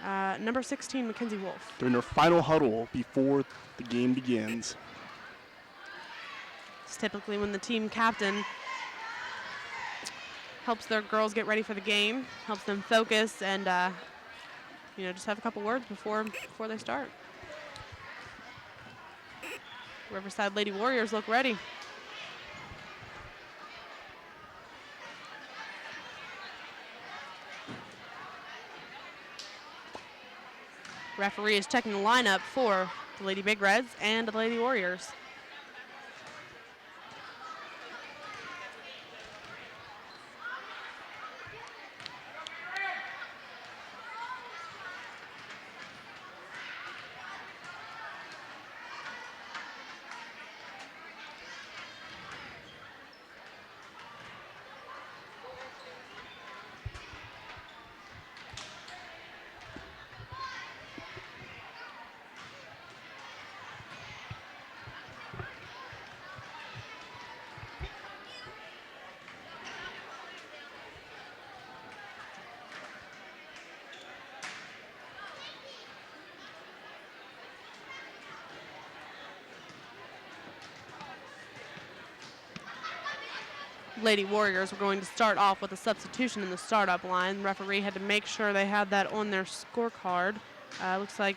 Number 16, Mackenzie Wolf. During their final huddle before the game begins. It's typically when the team captain helps their girls get ready for the game, helps them focus, and just have a couple words before they start. Riverside Lady Warriors look ready. Referee is checking the lineup for the Lady Big Reds and the Lady Warriors. Lady Warriors were going to start off with a substitution in the startup line. The referee had to make sure they had that on their scorecard. Looks like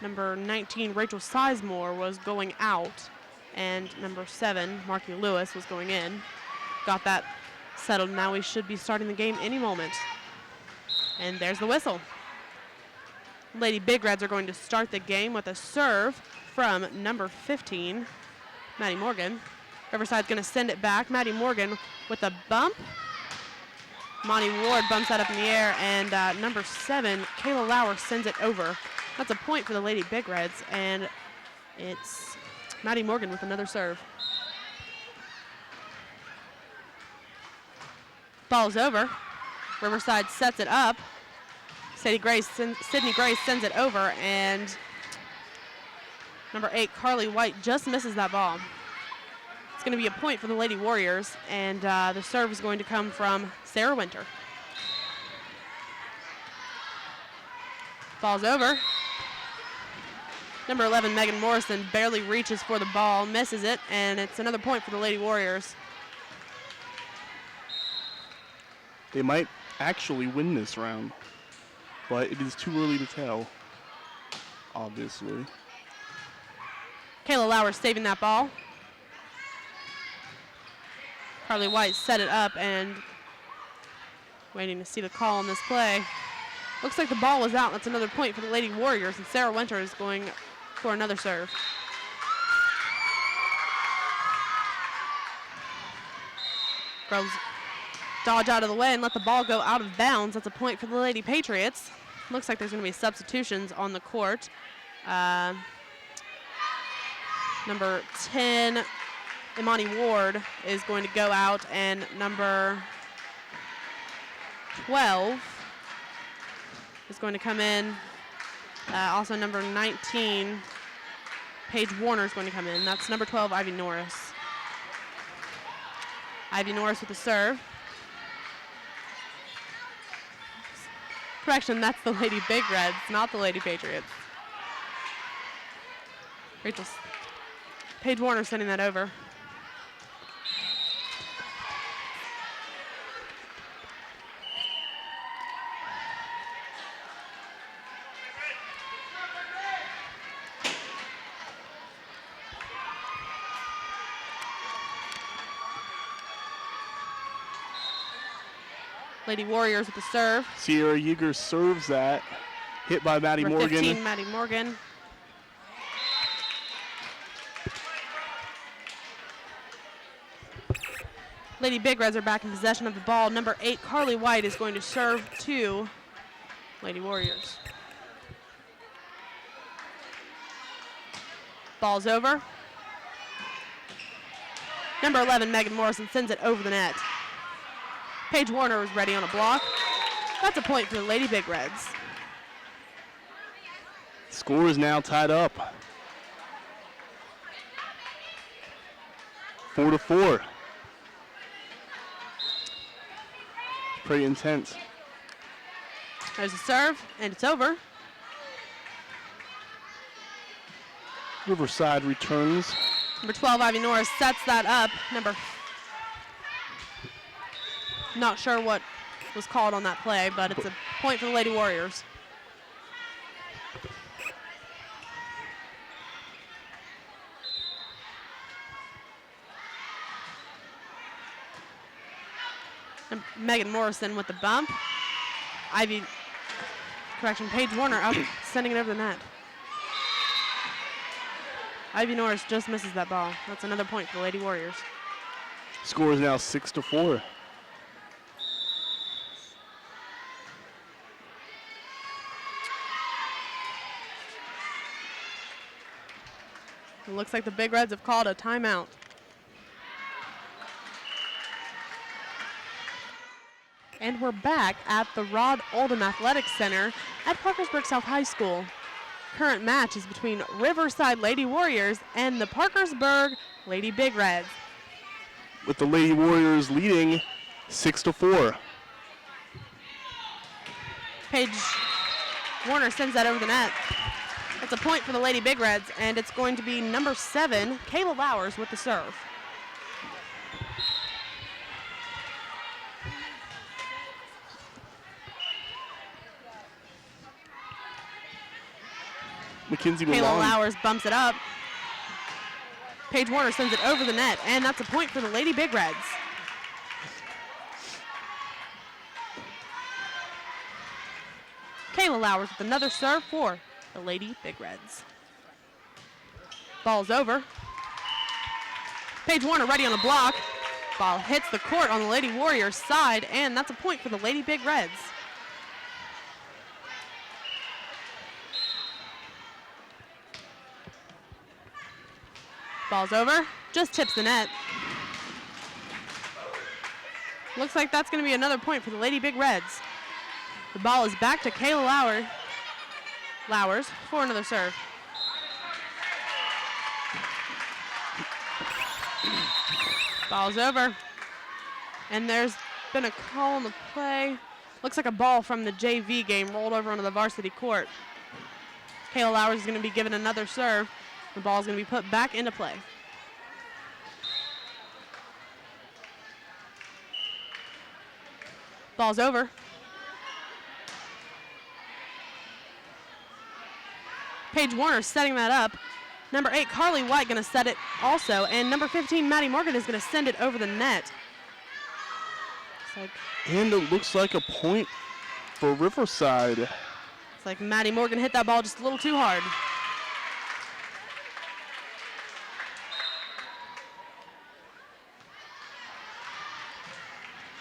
number 19, Rachel Sizemore, was going out, and number 7, Marky Lewis, was going in. Got that settled. Now we should be starting the game any moment. And there's the whistle. Lady Big Reds are going to start the game with a serve from number 15, Maddie Morgan. Riverside's going to send it back. Maddie Morgan with a bump. Monty Ward bumps that up in the air, and number 7, Kayla Lauer, sends it over. That's a point for the Lady Big Reds, and it's Maddie Morgan with another serve. Ball's over. Riverside sets it up. Sydney Grace sends it over, and number 8, Carly White, just misses that ball. It's going to be a point for the Lady Warriors, and the serve is going to come from Sarah Winter. Ball's over. Number 11, Megan Morrison, barely reaches for the ball, misses it, and it's another point for the Lady Warriors. They might actually win this round, but it is too early to tell, obviously. Kayla Lauer saving that ball. Carly White set it up and waiting to see the call on this play. Looks like the ball was out. That's another point for the Lady Warriors, and Sarah Winter is going for another serve. Girls dodge out of the way and let the ball go out of bounds. That's a point for the Lady Patriots. Looks like there's going to be substitutions on the court. Number 10, Imani Ward, is going to go out, and number 12 is going to come in. Also number 19, Paige Warner, is going to come in. That's number 12, Ivy Norris. Ivy Norris with the serve. Correction, that's the Lady Big Reds, not the Lady Patriots. Paige Warner sending that over. Lady Warriors with the serve. Sierra Yeager serves that. Hit by Maddie Number Morgan. 15, Maddie Morgan. Lady Big Reds are back in possession of the ball. Number 8, Carly White, is going to serve to Lady Warriors. Ball's over. Number 11, Megan Morrison, sends it over the net. Paige Warner was ready on a block. That's a point for the Lady Big Reds. Score is now tied up. 4-4. Pretty intense. There's a serve, and it's over. Riverside returns. Number 12, Ivy Norris, sets that up. Not sure what was called on that play, but it's a point for the Lady Warriors. And Megan Morrison with the bump. Paige Warner up, sending it over the net. Ivy Norris just misses that ball. That's another point for the Lady Warriors. Score is now 6-4. It looks like the Big Reds have called a timeout. And we're back at the Rod Oldham Athletics Center at Parkersburg South High School. Current match is between Riverside Lady Warriors and the Parkersburg Lady Big Reds. With the Lady Warriors leading 6-4. Paige Warner sends that over the net. That's a point for the Lady Big Reds, and it's going to be number 7, Kayla Lowers with the serve. Mackenzie Kayla Milan. Lowers bumps it up. Paige Warner sends it over the net, and that's a point for the Lady Big Reds. Kayla Lowers with another serve for the Lady Big Reds. Ball's over. Paige Warner ready on the block. Ball hits the court on the Lady Warriors side, and that's a point for the Lady Big Reds. Ball's over, just tips the net. Looks like that's going to be another point for the Lady Big Reds. The ball is back to Kayla Lowers for another serve. Ball's over. And there's been a call on the play. Looks like a ball from the JV game rolled over onto the varsity court. Kayla Lowers is going to be given another serve. The ball is going to be put back into play. Ball's over. Paige Warner setting that up. Number 8, Carly White, going to set it also. And number 15, Maddie Morgan, is going to send it over the net. And it looks like a point for Riverside. It's like Maddie Morgan hit that ball just a little too hard.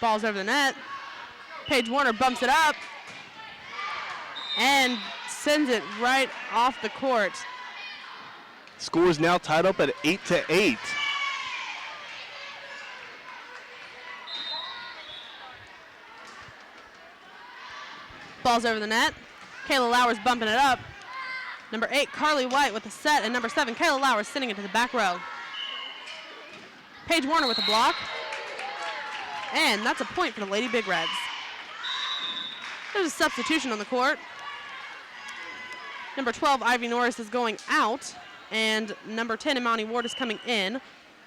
Ball's over the net. Paige Warner bumps it up and sends it right off the court. Score is now tied up at 8-8. Ball's over the net. Kayla Lowers bumping it up. Number 8, Carly White with the set, and number 7, Kayla Lowers sending it to the back row. Paige Warner with the block. And that's a point for the Lady Big Reds. There's a substitution on the court. Number 12, Ivy Norris, is going out, and number 10, Imani Ward, is coming in.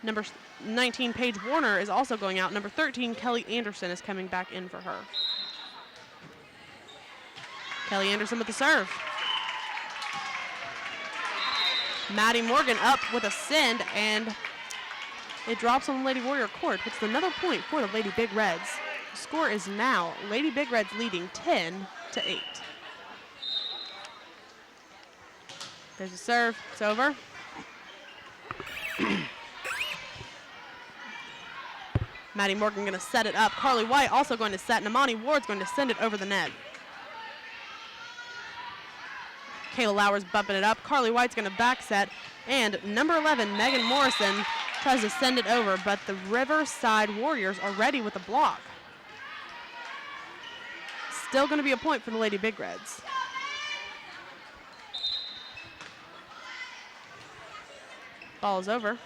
Number 19, Paige Warner, is also going out. Number 13, Kelly Anderson, is coming back in for her. Kelly Anderson with the serve. Maddie Morgan up with a send, and it drops on the Lady Warrior court, which is another point for the Lady Big Reds. The score is now Lady Big Reds leading 10-8. There's a serve. It's over. Maddie Morgan going to set it up. Carly White also going to set, and Imani Ward's going to send it over the net. Kayla Lowers bumping it up. Carly White's going to back set, and number 11, Megan Morrison, tries to send it over, but the Riverside Warriors are ready with the block. Still going to be a point for the Lady Big Reds. Ball is over.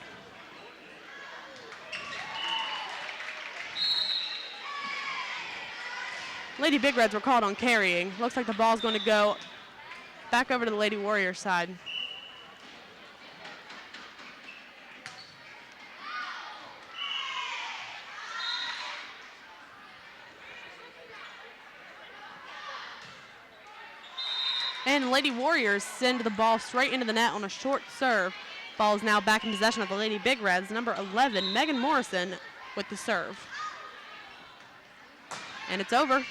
Lady Big Reds were called on carrying. Looks like the ball's going to go back over to the Lady Warriors side. And Lady Warriors send the ball straight into the net on a short serve. Ball is now back in possession of the Lady Big Reds. Number 11, Megan Morrison with the serve. And it's over.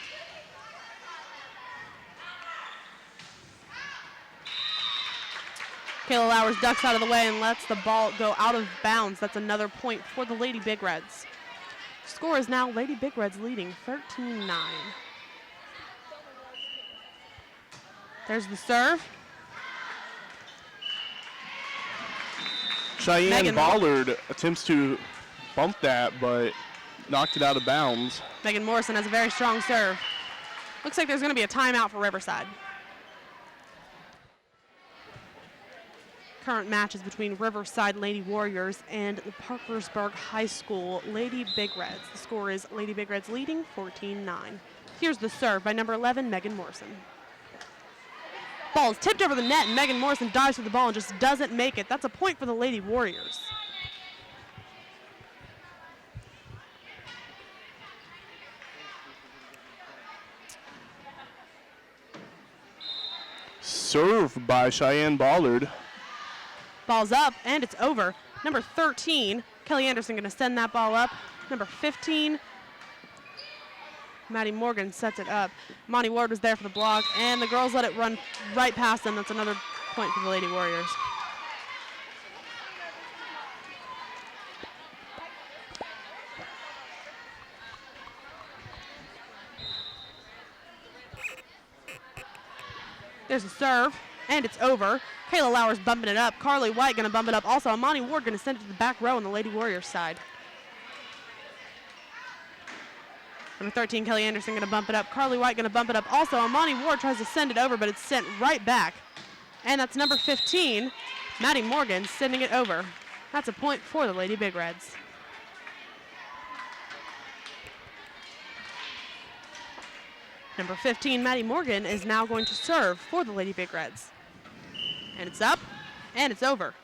Kayla Lowers ducks out of the way and lets the ball go out of bounds. That's another point for the Lady Big Reds. Score is now Lady Big Reds leading 13-9. There's the serve. Cheyenne Megan Bollard attempts to bump that, but knocked it out of bounds. Megan Morrison has a very strong serve. Looks like there's going to be a timeout for Riverside. Current match is between Riverside Lady Warriors and the Parkersburg High School Lady Big Reds. The score is Lady Big Reds leading 14-9. Here's the serve by number 11, Megan Morrison. Ball is tipped over the net, and Megan Morrison dives for the ball and just doesn't make it. That's a point for the Lady Warriors. Serve by Cheyenne Bollard. Ball's up, and it's over. Number 13, Kelly Anderson going to send that ball up. Number 15, Maddie Morgan sets it up. Monty Ward was there for the block, and the girls let it run right past them. That's another point for the Lady Warriors. There's a serve, and it's over. Kayla Lowers bumping it up. Carly White going to bump it up. Also, Amani Ward going to send it to the back row on the Lady Warriors side. Number 13, Kelly Anderson going to bump it up. Carly White going to bump it up. Also, Amani Ward tries to send it over, but it's sent right back. And that's number 15, Maddie Morgan, sending it over. That's a point for the Lady Big Reds. Number 15, Maddie Morgan, is now going to serve for the Lady Big Reds. And it's up, and it's over.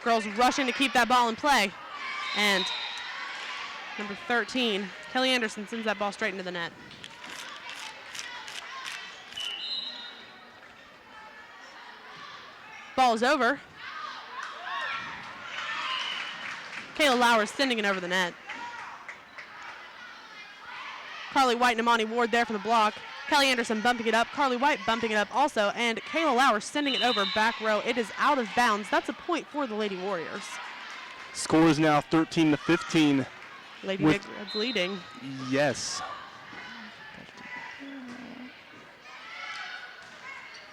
Girls rushing to keep that ball in play. And number 13, Kelly Anderson, sends that ball straight into the net. Ball is over. Kayla Lowers sending it over the net. Carly White and Amani Ward there for the block. Kelly Anderson bumping it up. Carly White bumping it up also. And Kayla Lowers sending it over back row. It is out of bounds. That's a point for the Lady Warriors. Score is now 13-15. Lady Big Reds leading. Yes.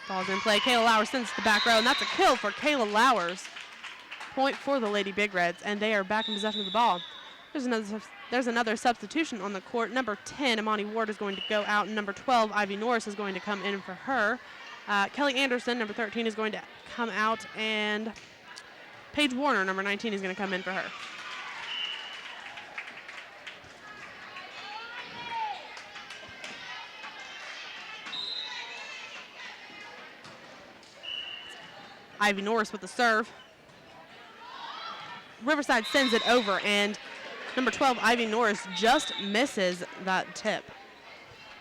Ball's in play. Kayla Lowers sends it to the back row. And that's a kill for Kayla Lowers. Point for the Lady Big Reds. And they are back in possession of the ball. There's another substitution on the court. Number 10, Amani Ward, is going to go out, and number 12, Ivy Norris, is going to come in for her. Kelly Anderson, number 13, is going to come out, and Paige Warner, number 19, is going to come in for her. Ivy Norris with the serve. Riverside sends it over, and number 12, Ivy Norris, just misses that tip.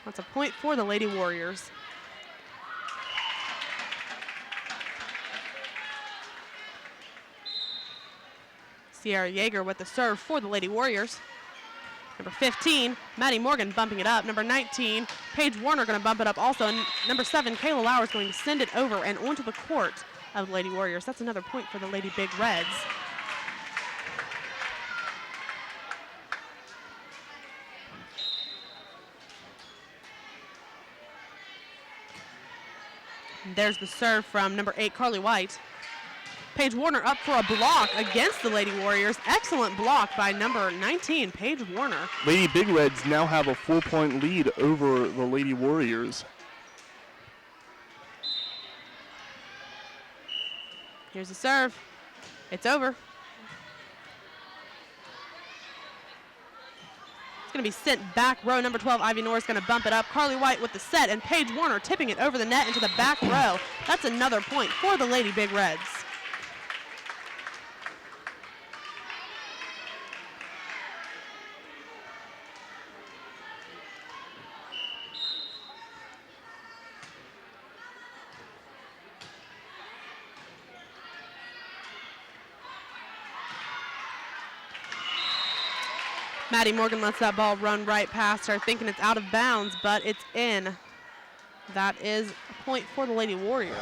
That's a point for the Lady Warriors. Sierra Yeager with the serve for the Lady Warriors. Number 15, Maddie Morgan bumping it up. Number 19, Paige Warner going to bump it up also. And number 7, Kayla Lowers going to send it over and onto the court of the Lady Warriors. That's another point for the Lady Big Reds. There's the serve from number 8, Carly White. Paige Warner up for a block against the Lady Warriors. Excellent block by number 19, Paige Warner. Lady Big Reds now have a 4-point lead over the Lady Warriors. Here's the serve. It's over. going to be sent back row. Number 12, Ivy Norris, going to bump it up. Carly White with the set, and Paige Warner tipping it over the net into the back row. That's another point for the Lady Big Reds. Maddie Morgan lets that ball run right past her, thinking it's out of bounds, but it's in. That is a point for the Lady Warriors.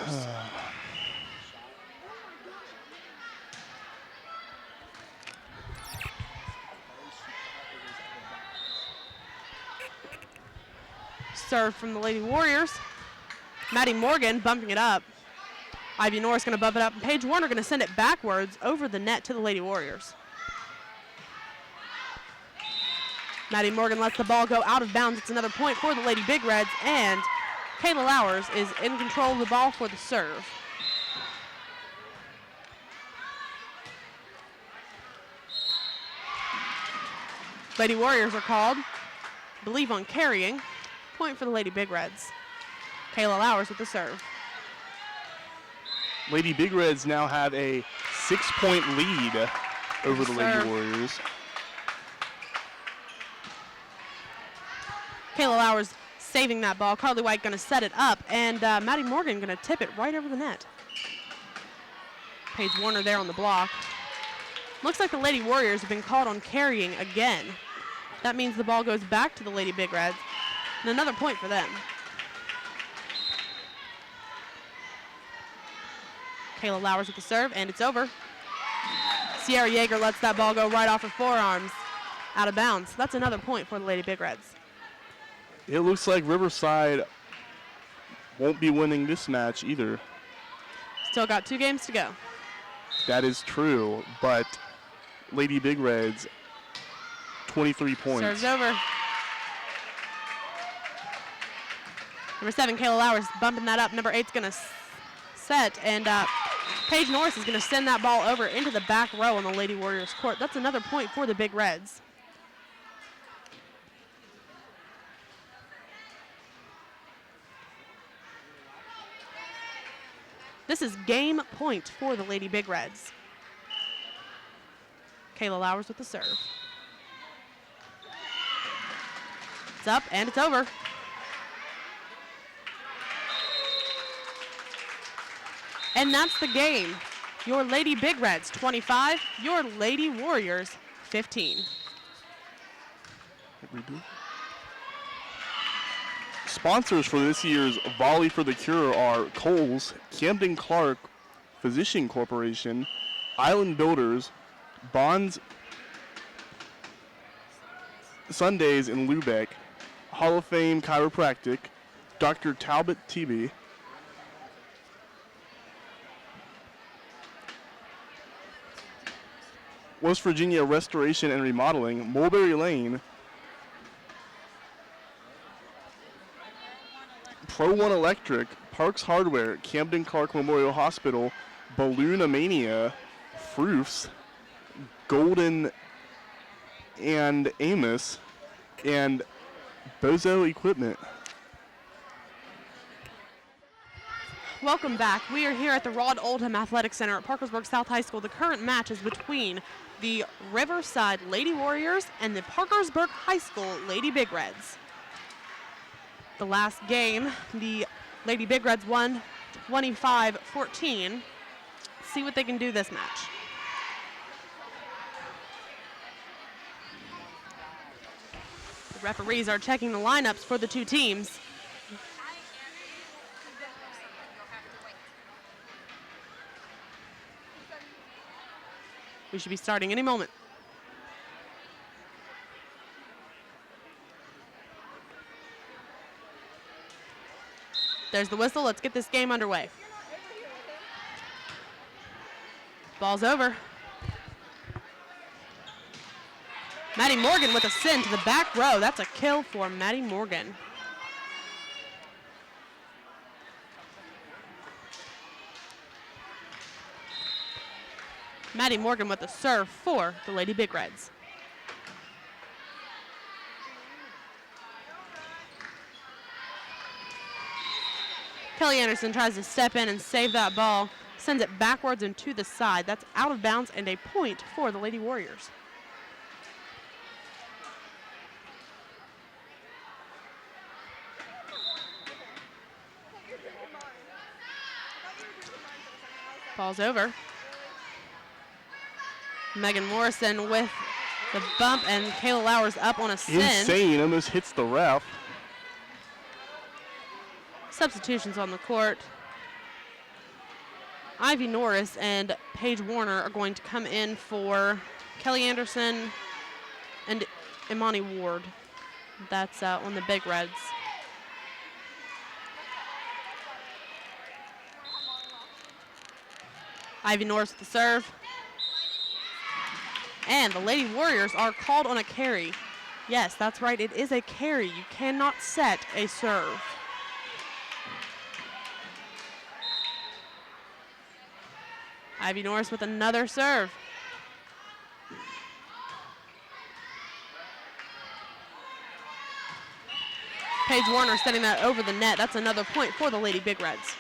Serve from the Lady Warriors. Maddie Morgan bumping it up. Ivy Norris going to bump it up, and Paige Warner going to send it backwards over the net to the Lady Warriors. Maddie Morgan lets the ball go out of bounds. It's another point for the Lady Big Reds, and Kayla Lowers is in control of the ball for the serve. Lady Warriors are called, I believe, on carrying. Point for the Lady Big Reds. Kayla Lowers with the serve. Lady Big Reds now have a 6-point lead over the Lady Warriors. Kayla Lowers saving that ball. Carly White going to set it up, and Maddie Morgan going to tip it right over the net. Paige Warner there on the block. Looks like the Lady Warriors have been called on carrying again. That means the ball goes back to the Lady Big Reds, and another point for them. Kayla Lowers with the serve, and it's over. Sierra Yeager lets that ball go right off her forearms, out of bounds. That's another point for the Lady Big Reds. It looks like Riverside won't be winning this match either. Still got 2 games to go. That is true, but Lady Big Reds, 23 points. Serves over. Number 7, Kayla Lowers, bumping that up. Number 8's going to set, and Paige Norris is going to send that ball over into the back row on the Lady Warriors court. That's another point for the Big Reds. This is game point for the Lady Big Reds. Kayla Lowers with the serve. It's up and it's over. And that's the game. Your Lady Big Reds 25, your Lady Warriors 15. Sponsors for this year's Volley for the Cure are Kohl's, Camden Clark Physician Corporation, Island Builders, Bonds Sundays in Lubeck, Hall of Fame Chiropractic, Dr. Talbot TB, West Virginia Restoration and Remodeling, Mulberry Lane, Pro One Electric, Parks Hardware, Camden Clark Memorial Hospital, Balloonamania, Froofs, Golden and Amos, and Bozo Equipment. Welcome back. We are here at the Rod Oldham Athletic Center at Parkersburg South High School. The current match is between the Riverside Lady Warriors and the Parkersburg High School Lady Big Reds. The last game, the Lady Big Reds won 25-14. See what they can do this match. The referees are checking the lineups for the two teams. We should be starting any moment. There's the whistle. Let's get this game underway. Ball's over. Maddie Morgan with a send to the back row. That's a kill for Maddie Morgan. Maddie Morgan with a serve for the Lady Big Reds. Kelly Anderson tries to step in and save that ball, sends it backwards and to the side. That's out of bounds and a point for the Lady Warriors. Ball's over. Megan Morrison with the bump, and Kayla Lowers up on a send. Insane, almost hits the ref. Substitutions on the court. Ivy Norris and Paige Warner are going to come in for Kelly Anderson and Imani Ward. That's on the Big Reds. Ivy Norris with the serve. And the Lady Warriors are called on a carry. Yes, that's right, it is a carry. You cannot set a serve. Ivy Norris with another serve. Paige Warner setting that over the net. That's another point for the Lady Big Reds.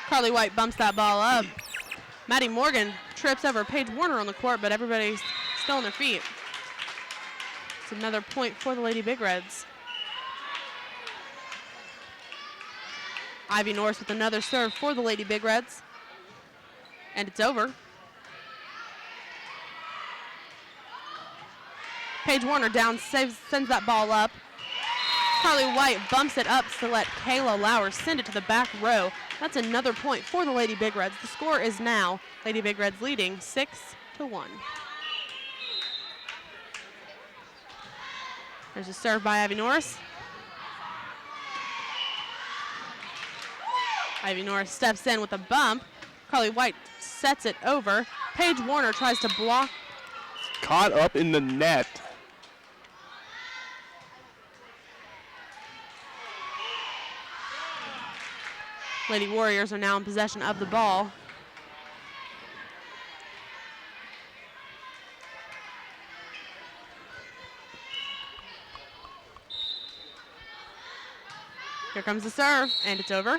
Carly White bumps that ball up. Maddie Morgan trips over Paige Warner on the court, but everybody's still on their feet. It's another point for the Lady Big Reds. Ivy Norris with another serve for the Lady Big Reds. And it's over. Paige Warner down, sends that ball up. Carly White bumps it up to let Kayla Lowers send it to the back row. That's another point for the Lady Big Reds. The score is now Lady Big Reds leading 6-1. There's a serve by Ivy Norris. Ivy Norris steps in with a bump. Carly White sets it over. Paige Warner tries to block. Caught up in the net. Lady Warriors are now in possession of the ball. Here comes the serve, and it's over.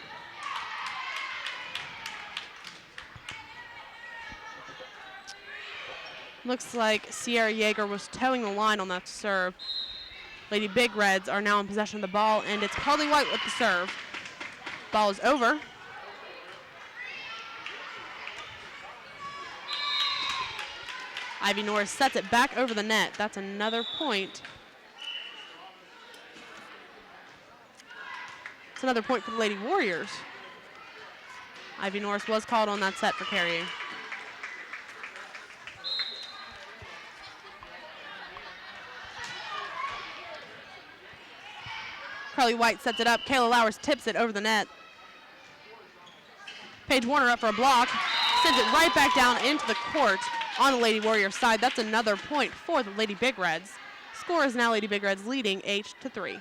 Looks like Sierra Yeager was towing the line on that serve. Lady Big Reds are now in possession of the ball, and it's Carly White with the serve. Ball is over. Ivy Norris sets it back over the net. That's another point. It's another point for the Lady Warriors. Ivy Norris was called on that set for carrying. Carly White sets it up. Kayla Lowers tips it over the net. Paige Warner up for a block. Sends it right back down into the court on the Lady Warriors side. That's another point for the Lady Big Reds. Score is now Lady Big Reds leading 8-3.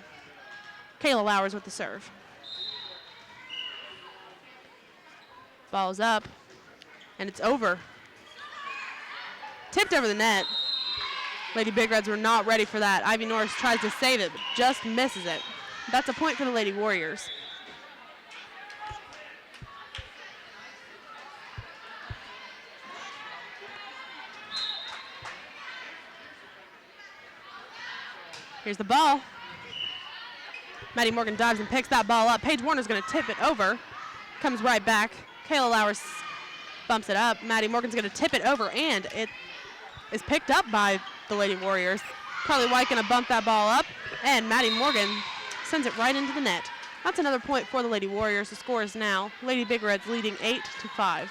Kayla Lowers with the serve. Ball is up, and it's over. Tipped over the net. Lady Big Reds were not ready for that. Ivy Norris tries to save it, but just misses it. That's a point for the Lady Warriors. Here's the ball. Maddie Morgan dives and picks that ball up. Paige Warner's going to tip it over. Comes right back. Kayla Lowers bumps it up. Maddie Morgan's going to tip it over, and it is picked up by the Lady Warriors. Carly White going to bump that ball up, and Maddie Morgan sends it right into the net. That's another point for the Lady Warriors. The score is now Lady Big Reds leading 8-5.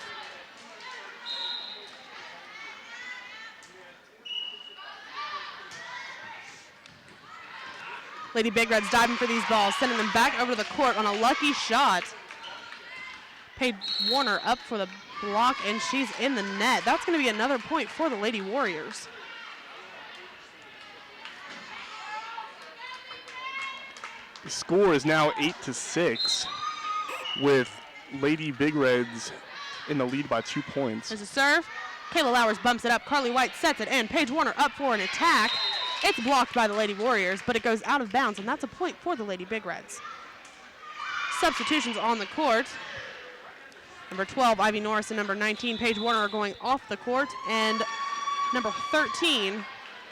Lady Big Reds diving for these balls, sending them back over to the court on a lucky shot. Paige Warner up for the block, and she's in the net. That's going to be another point for the Lady Warriors. The score is now 8-6 with Lady Big Reds in the lead by 2 points. There's a serve. Kayla Lowers bumps it up. Carly White sets it in. Paige Warner up for an attack. It's blocked by the Lady Warriors, but it goes out of bounds, and that's a point for the Lady Big Reds. Substitutions on the court. Number 12, Ivy Norris, and number 19, Paige Warner are going off the court, and number 13,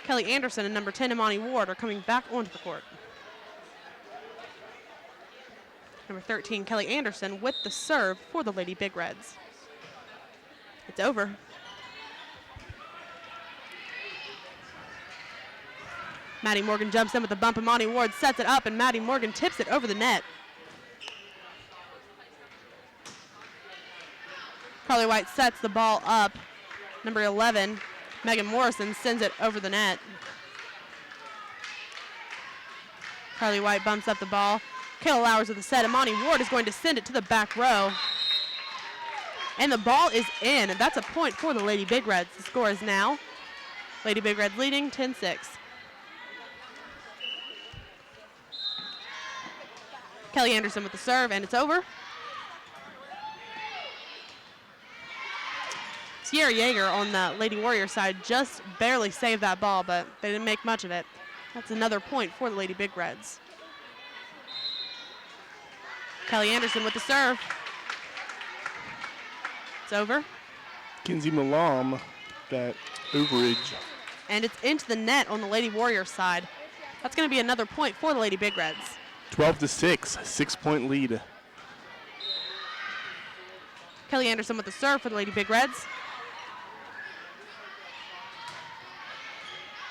Kelly Anderson, and number 10, Imani Ward are coming back onto the court. Number 13, Kelly Anderson with the serve for the Lady Big Reds. It's over. Maddie Morgan jumps in with a bump. Imani Ward sets it up, and Maddie Morgan tips it over the net. Carly White sets the ball up. Number 11, Megan Morrison, sends it over the net. Carly White bumps up the ball. Kayla Lowers with the set. Imani Ward is going to send it to the back row. And the ball is in, and that's a point for the Lady Big Reds. The score is now Lady Big Reds leading 10-6. Kelly Anderson with the serve, and it's over. Sierra Yeager on the Lady Warrior side just barely saved that ball, but they didn't make much of it. That's another point for the Lady Big Reds. Kelly Anderson with the serve. It's over. Kinsey Malam, that overage. And it's into the net on the Lady Warrior side. That's going to be another point for the Lady Big Reds. 12-6, 6-point lead. Kelly Anderson with the serve for the Lady Big Reds.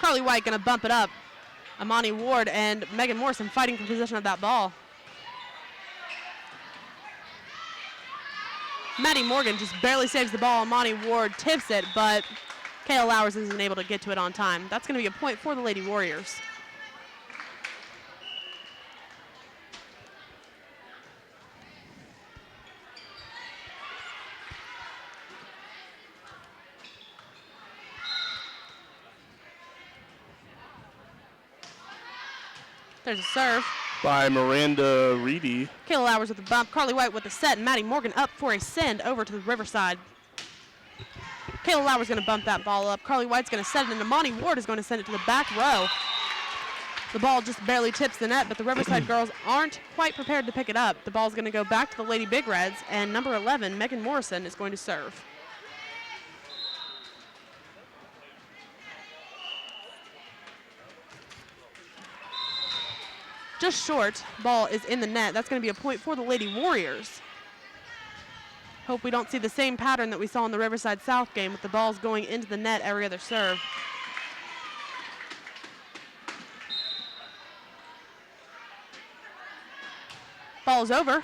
Carly White going to bump it up. Imani Ward and Megan Morrison fighting for possession of that ball. Maddie Morgan just barely saves the ball. Imani Ward tips it, but Kayla Lowers isn't able to get to it on time. That's going to be a point for the Lady Warriors. There's a serve. By Miranda Reedy. Kayla Lowers with the bump. Carly White with the set. And Maddie Morgan up for a send over to the Riverside. Kayla Lowers going to bump that ball up. Carly White's going to set it, and Imani Ward is going to send it to the back row. The ball just barely tips the net, but the Riverside girls aren't quite prepared to pick it up. The ball's going to go back to the Lady Big Reds, and number 11, Megan Morrison, is going to serve. Just short. Ball is in the net. That's going to be a point for the Lady Warriors. Hope we don't see the same pattern that we saw in the Riverside South game with the balls going into the net every other serve. Ball is over.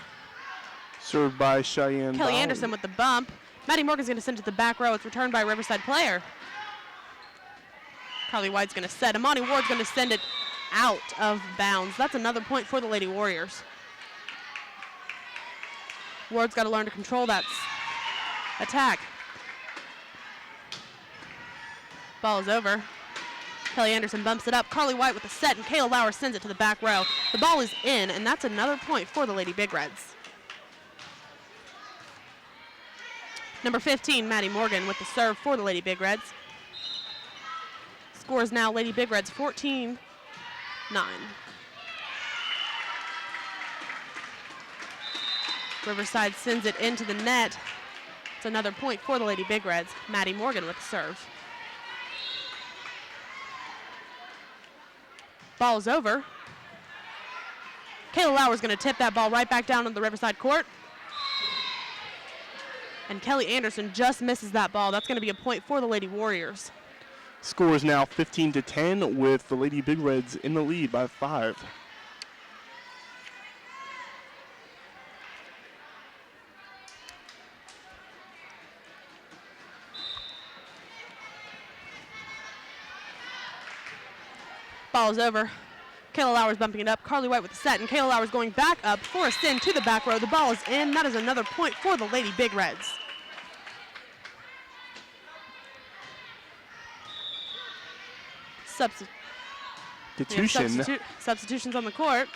Served by Cheyenne Kelly Bowden. Anderson with the bump. Maddie Morgan's going to send it to the back row. It's returned by a Riverside player. Carly White's going to set. Imani Ward's going to send it out of bounds. That's another point for the Lady Warriors. Ward's got to learn to control that attack. Ball is over. Kelly Anderson bumps it up. Carly White with the set, and Kayla Lowers sends it to the back row. The ball is in, and that's another point for the Lady Big Reds. Number 15, Maddie Morgan with the serve for the Lady Big Reds. Score is now Lady Big Reds 14-9. Riverside sends it into the net. It's another point for the Lady Big Reds. Maddie Morgan with the serve. Ball is over. Kayla Lowers going to tip that ball right back down on the Riverside court. And Kelly Anderson just misses that ball. That's going to be a point for the Lady Warriors. Score is now 15-10 with the Lady Big Reds in the lead by 5. Ball is over. Kayla Lowers bumping it up. Carly White with the set, and Kayla Lowers going back up for a send to the back row. The ball is in. That is another point for the Lady Big Reds. Substitutions on the court.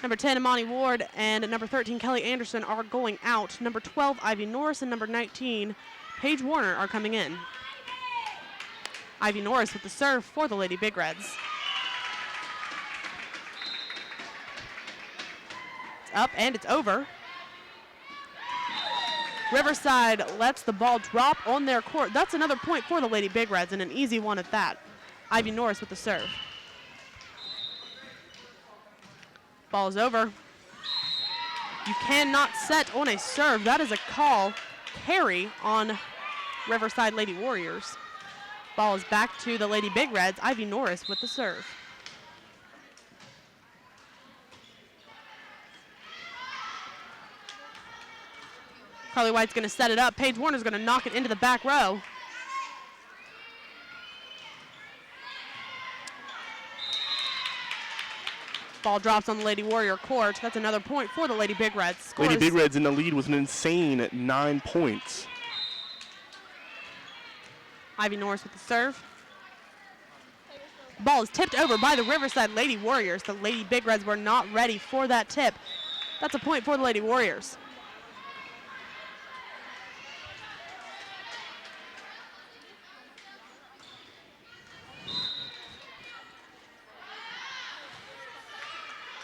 Number 10, Imani Ward, and number 13, Kelly Anderson are going out. Number 12, Ivy Norris, and number 19, Paige Warner are coming in. Ivy Norris with the serve for the Lady Big Reds. It's up and it's over. Riverside lets the ball drop on their court. That's another point for the Lady Big Reds, and an easy one at that. Ivy Norris with the serve. Ball is over. You cannot set on a serve. That is a call. Carry on Riverside Lady Warriors. Ball is back to the Lady Big Reds. Ivy Norris with the serve. Carly White's going to set it up. Paige Warner's going to knock it into the back row. Ball drops on the Lady Warrior court. That's another point for the Lady Big Reds. Scores. Lady Big Reds in the lead with an insane 9 points. Ivy Norris with the serve. Ball is tipped over by the Riverside Lady Warriors. The Lady Big Reds were not ready for that tip. That's a point for the Lady Warriors.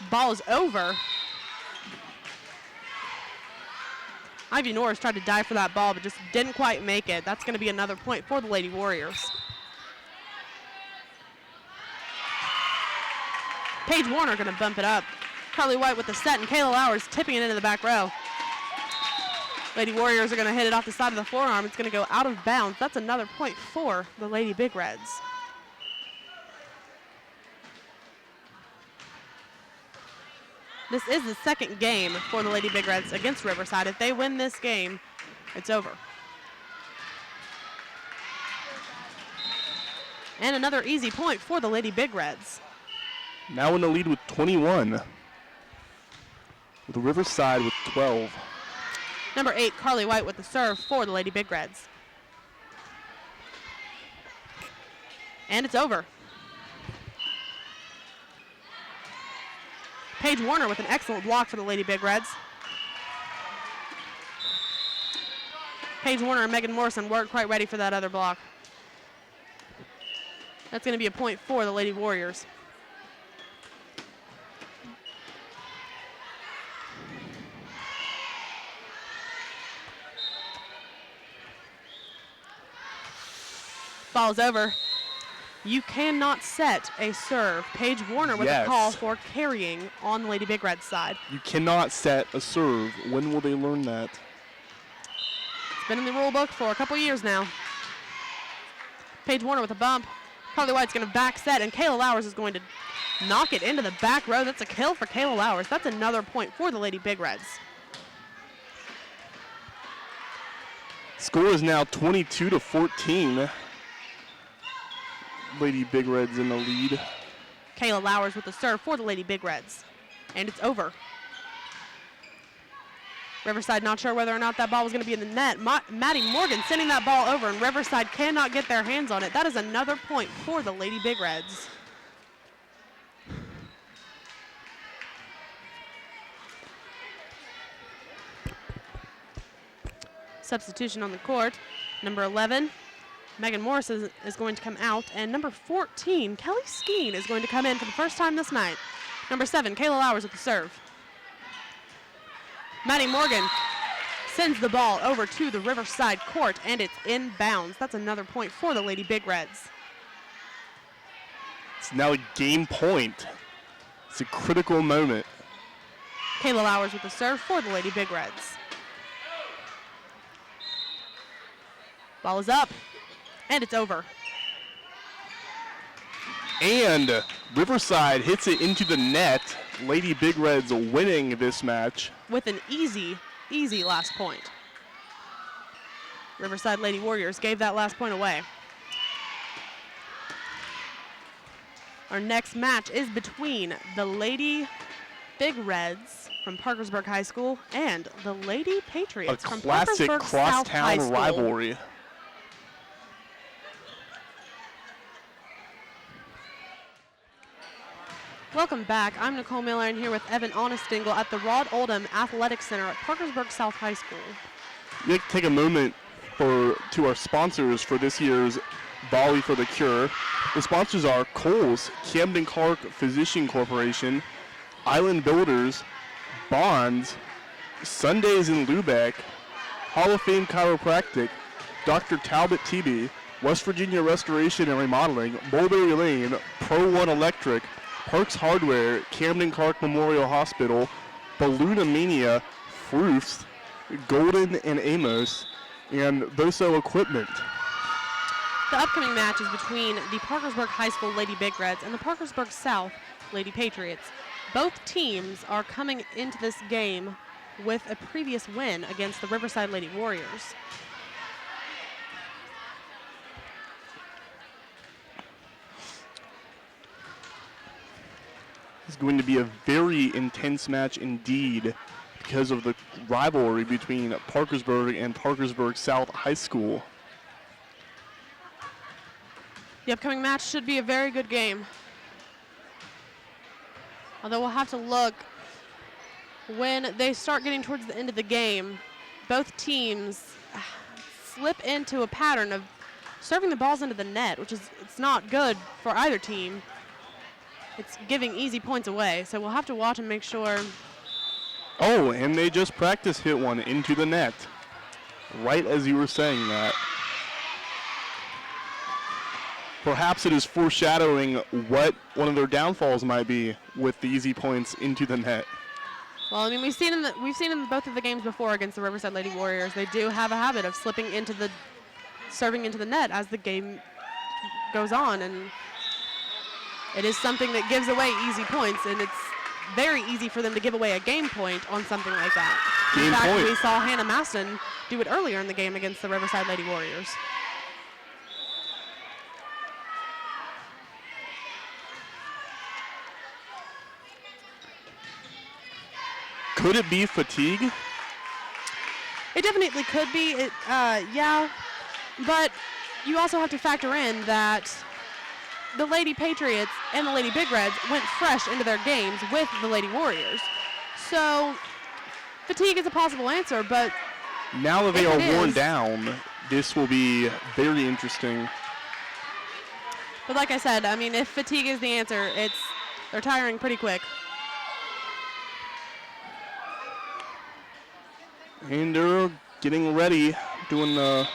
Ball is over. Ivy Norris tried to dive for that ball, but just didn't quite make it. That's going to be another point for the Lady Warriors. Paige Warner going to bump it up. Carly White with the set, and Kayla Lowers tipping it into the back row. Lady Warriors are going to hit it off the side of the forearm. It's going to go out of bounds. That's another point for the Lady Big Reds. This is the second game for the Lady Big Reds against Riverside. If they win this game, it's over. And another easy point for the Lady Big Reds. Now in the lead with 21. With Riverside with 12. Number 8, Carly White with the serve for the Lady Big Reds. And it's over. Paige Warner with an excellent block for the Lady Big Reds. Paige Warner and Megan Morrison weren't quite ready for that other block. That's going to be a point for the Lady Warriors. Ball's over. You cannot set a serve. Paige Warner with a call for carrying on Lady Big Red's side. You cannot set a serve. When will they learn that? It's been in the rule book for a couple years now. Paige Warner with a bump. Carly White's going to back set, and Kayla Lowers is going to knock it into the back row. That's a kill for Kayla Lowers. That's another point for the Lady Big Reds. Score is now 22-14. Lady Big Reds in the lead. Kayla Lowers with the serve for the Lady Big Reds. And it's over. Riverside not sure whether or not that ball was going to be in the net. Maddie Morgan sending that ball over, and Riverside cannot get their hands on it. That is another point for the Lady Big Reds. Substitution on the court. Number 11, Megan Morris is going to come out, and number 14, Kelly Skeen, is going to come in for the first time this night. Number 7, Kayla Lowers with the serve. Maddie Morgan sends the ball over to the Riverside court, and it's in bounds. That's another point for the Lady Big Reds. It's now a game point. It's a critical moment. Kayla Lowers with the serve for the Lady Big Reds. Ball is up, and it's over. And Riverside hits it into the net. Lady Big Reds winning this match. With an easy last point. Riverside Lady Warriors gave that last point away. Our next match is between the Lady Big Reds from Parkersburg High School and the Lady Patriots from classic Parkersburg South High crosstown School. rivalry. Welcome back. I'm Nicole Miller and here with Evan Onestingle at the Rod Oldham Athletic Center at Parkersburg South High School. We'd like to take a moment to our sponsors for this year's Volley for the Cure. The sponsors are Kohl's, Camden Clark Physician Corporation, Island Builders, Bonds, Sundays in Lubeck, Hall of Fame Chiropractic, Dr. Talbot TB, West Virginia Restoration and Remodeling, Mulberry Lane, Pro One Electric, Perks Hardware, Camden Clark Memorial Hospital, Balluna Mania, Fruits, Golden and Amos, and Boso Equipment. The upcoming match is between the Parkersburg High School Lady Big Reds and the Parkersburg South Lady Patriots. Both teams are coming into this game with a previous win against the Riverside Lady Warriors. It's going to be a very intense match indeed because of the rivalry between Parkersburg and Parkersburg South High School. The upcoming match should be a very good game. Although we'll have to look when they start getting towards the end of the game, both teams slip into a pattern of serving the balls into the net, which is it's not good for either team. It's giving easy points away, so we'll have to watch and make sure. Oh, and they just practice hit one into the net, right as you were saying that. Perhaps it is foreshadowing what one of their downfalls might be with the easy points into the net. Well, I mean, we've seen in both of the games before against the Riverside Lady Warriors. They do have a habit of serving into the net as the game goes on, and it is something that gives away easy points, and it's very easy for them to give away a game point on something like that. In fact, we saw Hannah Maston do it earlier in the game against the Riverside Lady Warriors. Could it be fatigue? It definitely could be, yeah, but you also have to factor in that the Lady Patriots and the Lady Big Reds went fresh into their games with the Lady Warriors. So fatigue is a possible answer, but now that they are worn down, this will be very interesting. But like I said, I mean, if fatigue is the answer, they're tiring pretty quick. And they're getting ready, doing the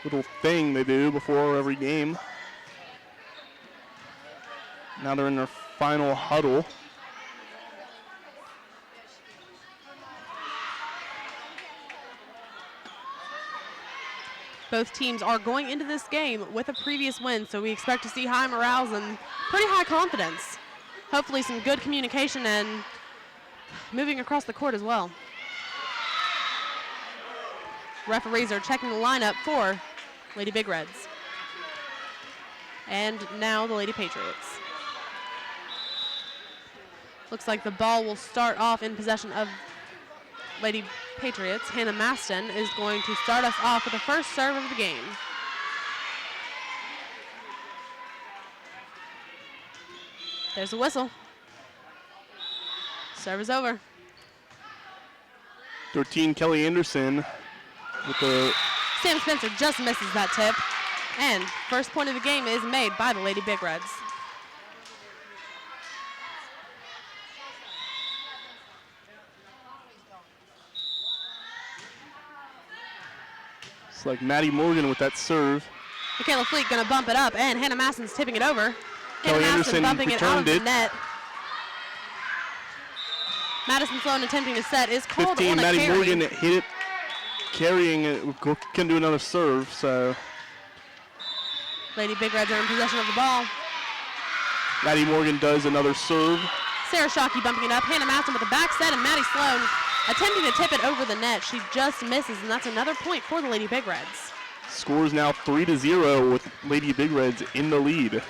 little thing they do before every game. Now they're in their final huddle. Both teams are going into this game with a previous win, so we expect to see high morales and pretty high confidence. Hopefully some good communication and moving across the court as well. Referees are checking the lineup for Lady Big Reds. And now the Lady Patriots. Looks like the ball will start off in possession of Lady Patriots. Hannah Maston is going to start us off with the first serve of the game. There's a whistle. Serve is over. 13, Kelly Anderson with the... Sam Spencer just misses that tip. And first point of the game is made by the Lady Big Reds. It's like Maddie Morgan with that serve. Michaela Fleet gonna bump it up, and Hannah Maston's tipping it over. Kelly Hannah Anderson Maston bumping it out of the returned it. net. Madison Sloan attempting to set is called 15, on a Maddie carry. Morgan hit it, carrying it, can do another serve, so. Lady Big Reds are in possession of the ball. Maddie Morgan does another serve. Sarah Shockey bumping it up. Hannah Maston with the back set, and Maddie Sloan attempting to tip it over the net. She just misses, and that's another point for the Lady Big Reds. Score is now 3-0 with Lady Big Reds in the lead.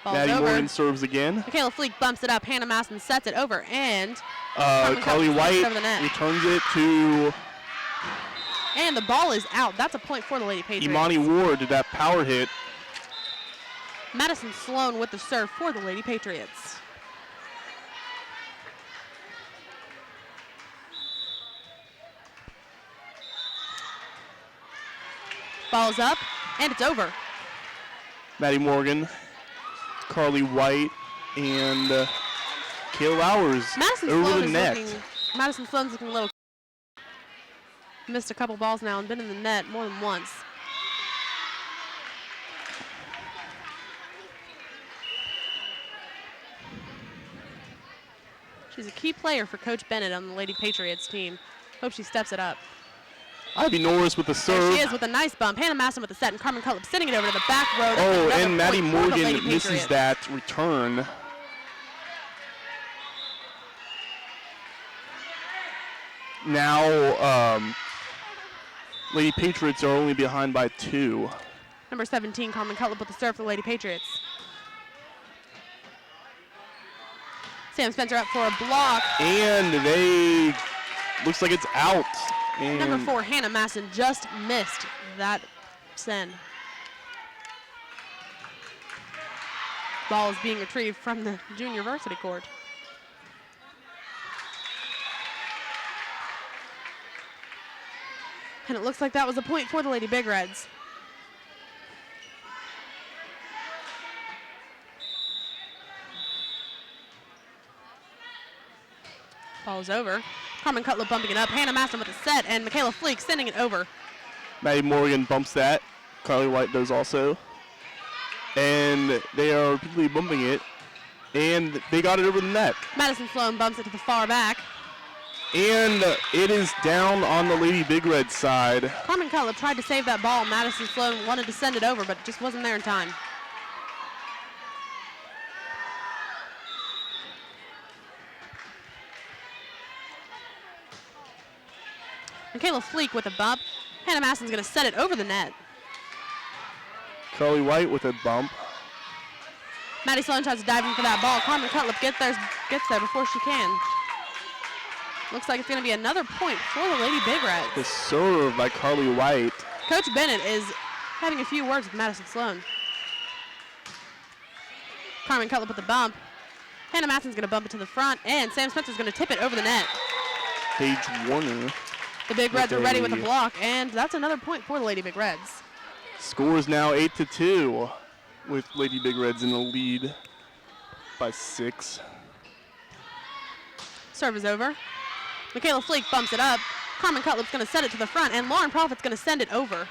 Ball's Maddie over. Morgan serves again. Michaela Fleek bumps it up. Hannah Maston sets it over, and Carly White over the net. returns it to And the ball is out. That's a point for the Lady Patriots. Imani Ward did that power hit. Madison Sloan with the serve for the Lady Patriots. Ball's up, and it's over. Maddie Morgan, Carly White, and Kayla Lowers over the net. Madison Sloan's looking a little. Missed a couple balls now and been in the net more than once. She's a key player for Coach Bennett on the Lady Patriots team. Hope she steps it up. Ivy Norris with the serve. There she is with a nice bump. Hannah Masson with the set, and Carmen Cullip sending it over to the back row. Oh, and Maddie Morgan misses that return. Now, Lady Patriots are only behind by 2. Number 17, Carmen Cullip with the serve for the Lady Patriots. Sam Spencer up for a block. And looks like it's out. And number 4, Hannah Masson just missed that send. Ball is being retrieved from the junior varsity court. And it looks like that was a point for the Lady Big Reds. Ball is over. Carmen Cutler bumping it up. Hannah Masson with a set, and Michaela Fleek sending it over. Maddie Morgan bumps that. Carly White does also. And they are repeatedly bumping it. And they got it over the net. Madison Sloan bumps it to the far back. And it is down on the Lady Big Red side. Carmen Cutler tried to save that ball. Madison Sloan wanted to send it over, but it just wasn't there in time. Michaela Fleek with a bump. Hannah Masson's going to set it over the net. Carly White with a bump. Maddie Sloan tries to dive in for that ball. Carmen Cutlip gets there before she can. Looks like it's going to be another point for the Lady Big Reds. The serve by Carly White. Coach Bennett is having a few words with Madison Sloan. Carmen Cutlip with the bump. Hannah Masson's going to bump it to the front, and Sam Spencer's going to tip it over the net. Paige Warner. The Big Reds are ready with a block, and that's another point for the Lady Big Reds. Score is now 8-2 with Lady Big Reds in the lead by 6. Serve is over. Michaela Fleek bumps it up. Carmen Cutlip's going to set it to the front, and Lauren Proffitt's going to send it over.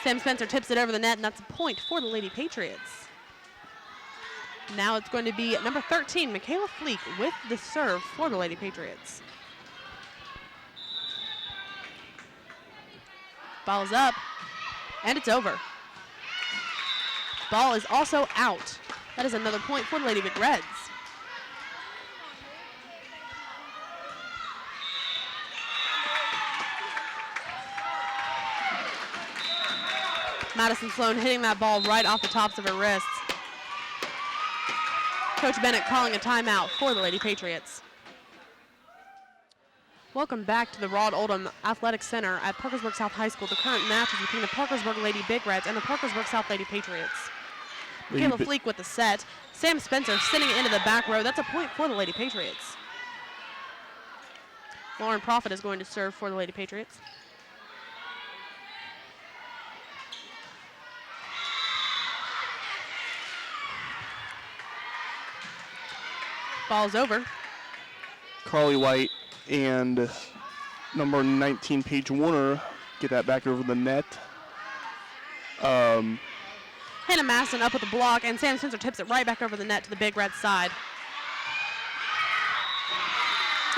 Sam Spencer tips it over the net, and that's a point for the Lady Patriots. Now it's going to be number 13, Michaela Fleek, with the serve for the Lady Patriots. Ball is up, and it's over. Ball is also out. That is another point for the Lady Big Reds. Madison Sloan hitting that ball right off the tops of her wrists. Coach Bennett calling a timeout for the Lady Patriots. Welcome back to the Rod Oldham Athletic Center at Parkersburg South High School. The current match is between the Parkersburg Lady Big Reds and the Parkersburg South Lady Patriots. Michaela Fleek with the set. Sam Spencer sending it into the back row. That's a point for the Lady Patriots. Lauren Proffitt is going to serve for the Lady Patriots. Ball's over. Carly White and number 19, Paige Warner, get that back over the net. Hannah Masson up with the block, and Sam Spencer tips it right back over the net to the Big Red side.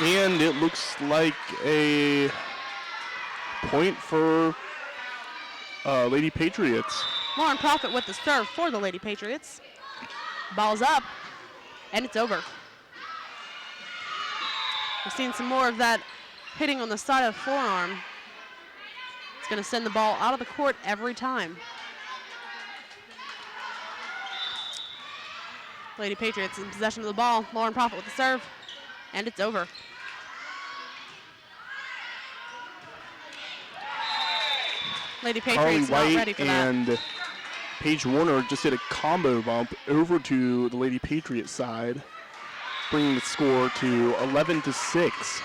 And it looks like a point for Lady Patriots. Lauren Proffitt with the serve for the Lady Patriots. Ball's up, and it's over. We've seen some more of that hitting on the side of the forearm. It's going to send the ball out of the court every time. Lady Patriots in possession of the ball. Lauren Proffitt with the serve, and it's over. Lady Patriots not ready for that. And Paige Warner just hit a combo bump over to the Lady Patriots side, bringing the score to 11-6.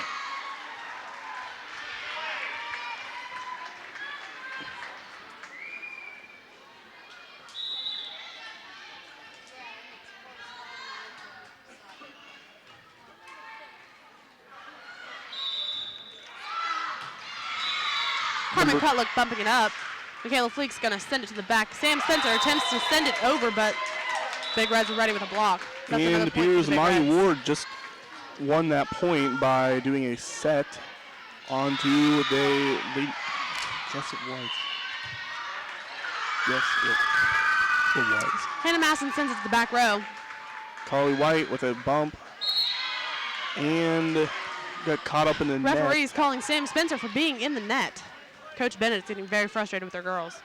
Carmen Cutlick bumping it up. Michaela Fleek's going to send it to the back. Sam Spencer attempts to send it over, but Big Reds are ready with a block. That's And another it point for appears the Big Monty Reds. Ward just won that point by doing a set onto the yes it was. Yes, it was. Hannah Masson sends it to the back row. Carly White with a bump and got caught up in the net. Referees calling Sam Spencer for being in the net. Coach Bennett's getting very frustrated with their girls.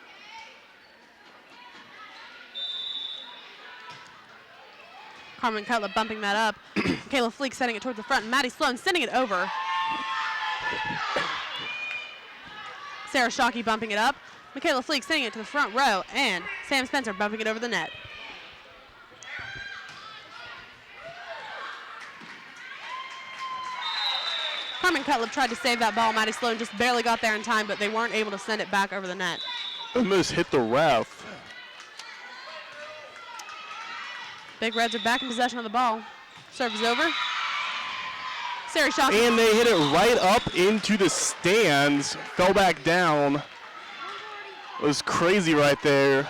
Carmen Cutler bumping that up. Michaela Fleek setting it towards the front. And Maddie Sloan sending it over. Sarah Shockey bumping it up. Michaela Fleek sending it to the front row. And Sam Spencer bumping it over the net. Carmen Cutlip tried to save that ball. Maddie Sloan just barely got there in time, but they weren't able to send it back over the net. Almost hit the ref. Big Reds are back in possession of the ball. Serve is over. Sarah Shockey. And they hit it right up into the stands. Fell back down. It was crazy right there.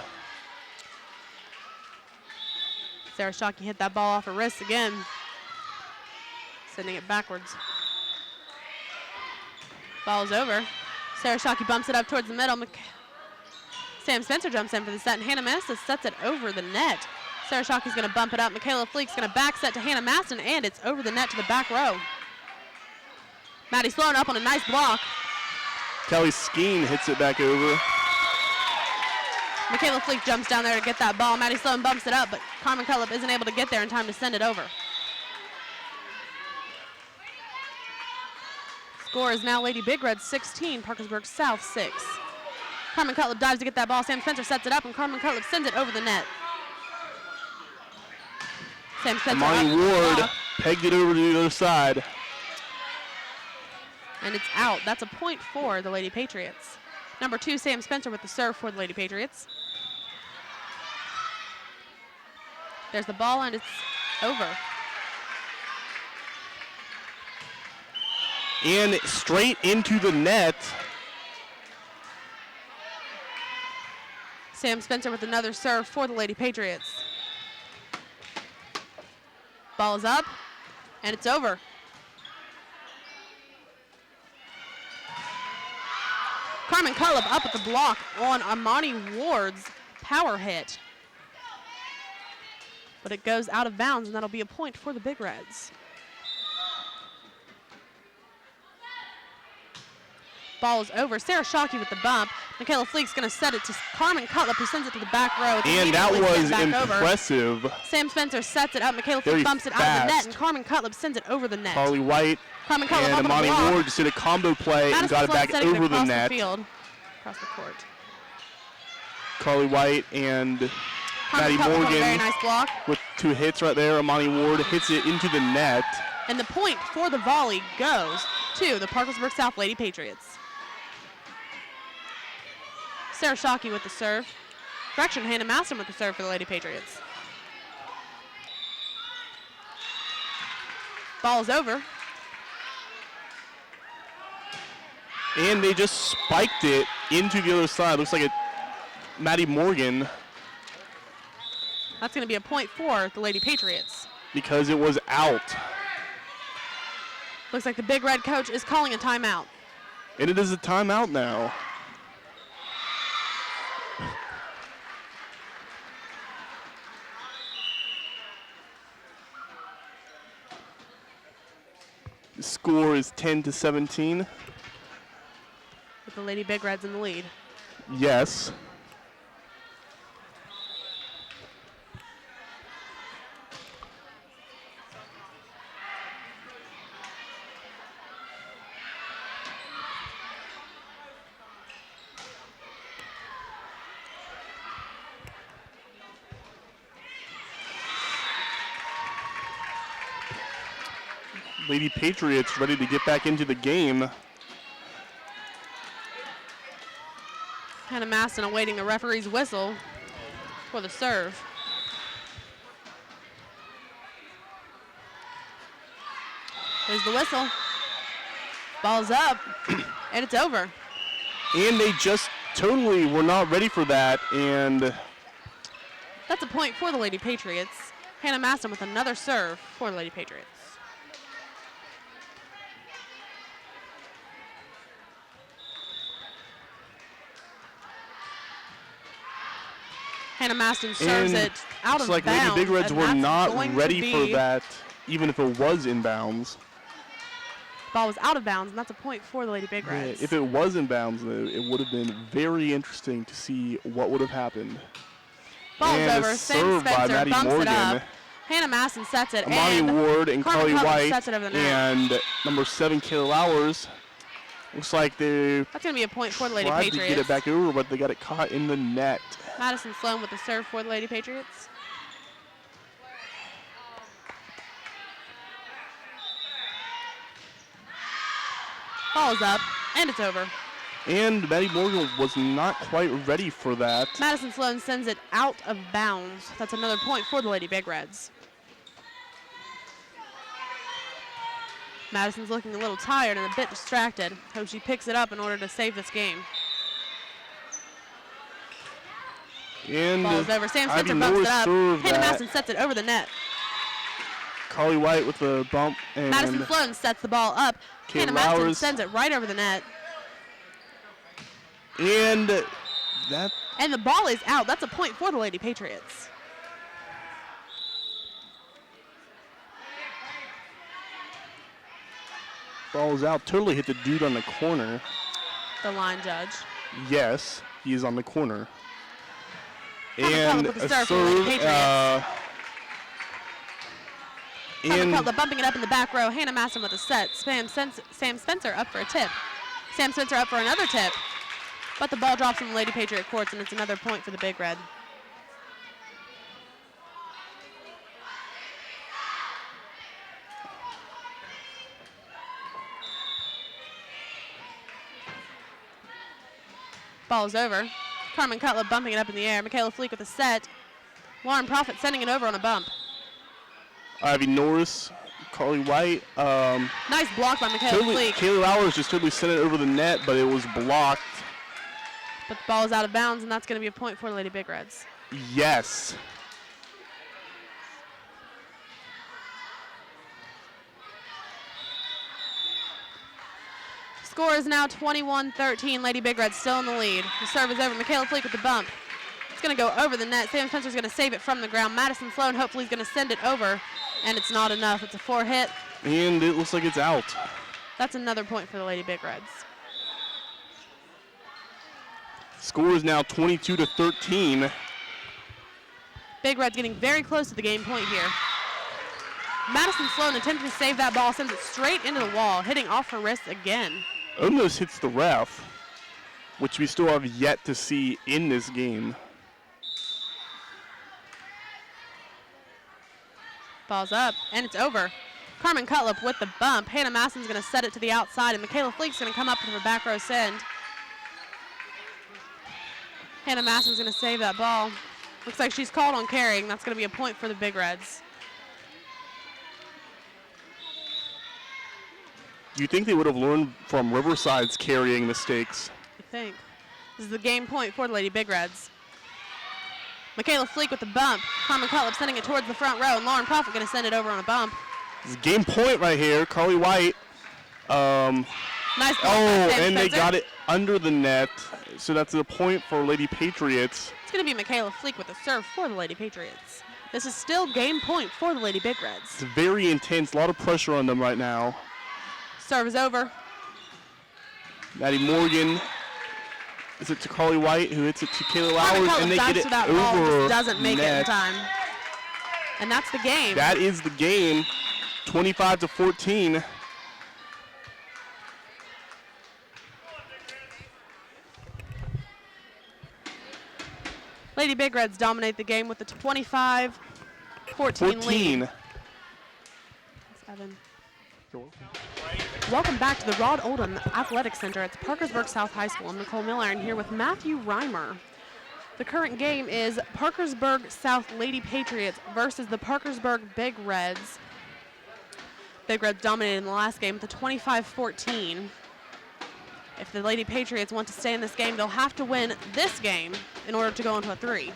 Sarah Shockey hit that ball off her wrist again. Sending it backwards. Ball is over. Sarah Shockey bumps it up towards the middle. Sam Spencer jumps in for the set, and Hannah Masson sets it over the net. Sarah Shockey's going to bump it up. Michaela Fleek's going to back set to Hannah Masson, and it's over the net to the back row. Maddie Sloan up on a nice block. Kelly Skeen hits it back over. Michaela Fleek jumps down there to get that ball. Maddie Sloan bumps it up, but Carmen Cullip isn't able to get there in time to send it over. Score is now Lady Big Red 16, Parkersburg South 6. Carmen Cutlip dives to get that ball. Sam Spencer sets it up, and Carmen Cutlip sends it over the net. Sam Spencer Monty up Ward block, pegged it over to the other side. and it's out. That's a point for the Lady Patriots. Number 2, Sam Spencer with the serve for the Lady Patriots. There's the ball, and it's over. And straight into the net. Sam Spencer with another serve for the Lady Patriots. Ball is up, and it's over. Carmen Cullip up at the block on Amani Ward's power hit. But it goes out of bounds, and that'll be a point for the Big Reds. Ball is over. Sarah Shockey with the bump. Michaela Fleek's going to set it to Carmen Cutlip, who sends it to the back row. It's And that immediately was sent back impressive. over. Sam Spencer sets it up. Michaela Very Fleek bumps it out of the net, fast. and Carmen Cutlip sends it over the net. Carly White Carmen Cutlip and up on the Amani block. Ward just did a combo play and Madison got it Sloan back setting it over the across net. field, across the court. Carly White and Carmen Maddie Cutlip on a very Morgan nice block. with 2 hits right there. Amani Ward hits it into the net. And the point for the volley goes to the Parkersburg South Lady Patriots. Sarah Shockey with the serve. Correction, Hannah Masson with the serve for the Lady Patriots. Ball is over. And they just spiked it into the other side. Looks like Maddie Morgan, That's going to be a point for the Lady Patriots. because it was out. Looks like the Big Red coach is calling a timeout. And it is a timeout now. The score is 10-17. With the Lady Big Reds in the lead. Yes. Lady Patriots ready to get back into the game. Hannah Maston awaiting the referee's whistle for the serve. There's the whistle. Ball's up, and it's over. And they just totally were not ready for that, and that's a point for the Lady Patriots. Hannah Maston with another serve for the Lady Patriots. Hannah Maston serves it out of like bounds. Lady Big Reds were not ready for be that, even if it was in bounds. Ball was out of bounds, and that's a point for the Lady Big Reds. If it was in bounds, though, it would have been very interesting to see what would have happened. Ball's over. Sam Spencer bumps it up. Hannah Maston sets it. Amani Ward and Carly White sets it over the net. and number 7, Kayla Lowers. Looks like they that's going to be a point for the Lady tried Patriots. to get it back over, but they got it caught in the net. Madison Sloan with the serve for the Lady Patriots. Ball's up, and it's over. And Maddie Morgan was not quite ready for that. Madison Sloan sends it out of bounds. That's another point for the Lady Big Reds. Madison's looking a little tired and a bit distracted. Hope she picks it up in order to save this game. And ball's over. Sam Spencer bumps it up. Hannah Maston sets it over the net. Carly White with the bump. And Madison Sloan sets the ball up. Hannah Maston sends it right over the net. And the ball is out. That's a point for the Lady Patriots. Ball is out. Totally hit the dude on the corner. The line judge. Yes, he is on the corner. And a serve for the Lady Patriots. Cutler bumping it up in the back row. Hannah Maston with a set. Sam Spencer up for a tip. Sam Spencer up for another tip. But the ball drops from the Lady Patriot courts, and it's another point for the Big Red. Ball's over. Carmen Cutler bumping it up in the air. Michaela Fleek with a set. Lauren Profit sending it over on a bump. Ivy Norris, Carly White. Nice block by Michaela Fleek. Kaylee Lowers just totally sent it over the net, but it was blocked. But the ball is out of bounds, and that's going to be a point for the Lady Big Reds. Yes. Score is now 21-13. Lady Big Reds still in the lead. The serve is over. Michaela Fleek with the bump. It's going to go over the net. Sam Spencer's going to save it from the ground. Madison Sloan hopefully is going to send it over, and it's not enough. It's a 4-hit. And it looks like it's out. That's another point for the Lady Big Reds. Score is now 22-13. Big Reds getting very close to the game point here. Madison Sloan attempting to save that ball, sends it straight into the wall, hitting off her wrist again. Almost hits the ref, which we still have yet to see in this game. Ball's up, and it's over. Carmen Cutlip with the bump. Hannah Maston's going to set it to the outside, and Michaela Fleek's going to come up with her back row send. Hannah Maston's going to save that ball. Looks like she's called on carrying. That's going to be a point for the Big Reds. You think they would have learned from Riverside's carrying mistakes? I think. This is the game point for the Lady Big Reds. Michaela Fleek with the bump. Carmen Cutlip sending it towards the front row, and Lauren Profit going to send it over on a bump. This is game point right here. Carly White. Nice ball. And they got it under the net. So that's a point for Lady Patriots. It's going to be Michaela Fleek with the serve for the Lady Patriots. This is still game point for the Lady Big Reds. It's very intense. A lot of pressure on them right now. Serve is over. Maddie Morgan is it to Carly White, who hits it to Kayla Lowers, and they get it that over ball, just doesn't make net. it in time. And that's the game. That is the game, 25-14. Lady Big Reds dominate the game with the 25-14 lead. 7. You're welcome. Welcome back to the Rod Oldham Athletic Center at Parkersburg South High School. I'm Nicole Milliron here with Matthew Reimer. The current game is Parkersburg South Lady Patriots versus the Parkersburg Big Reds. Big Reds dominated in the last game with a 25-14. If the Lady Patriots want to stay in this game, they'll have to win this game in order to go into a 3.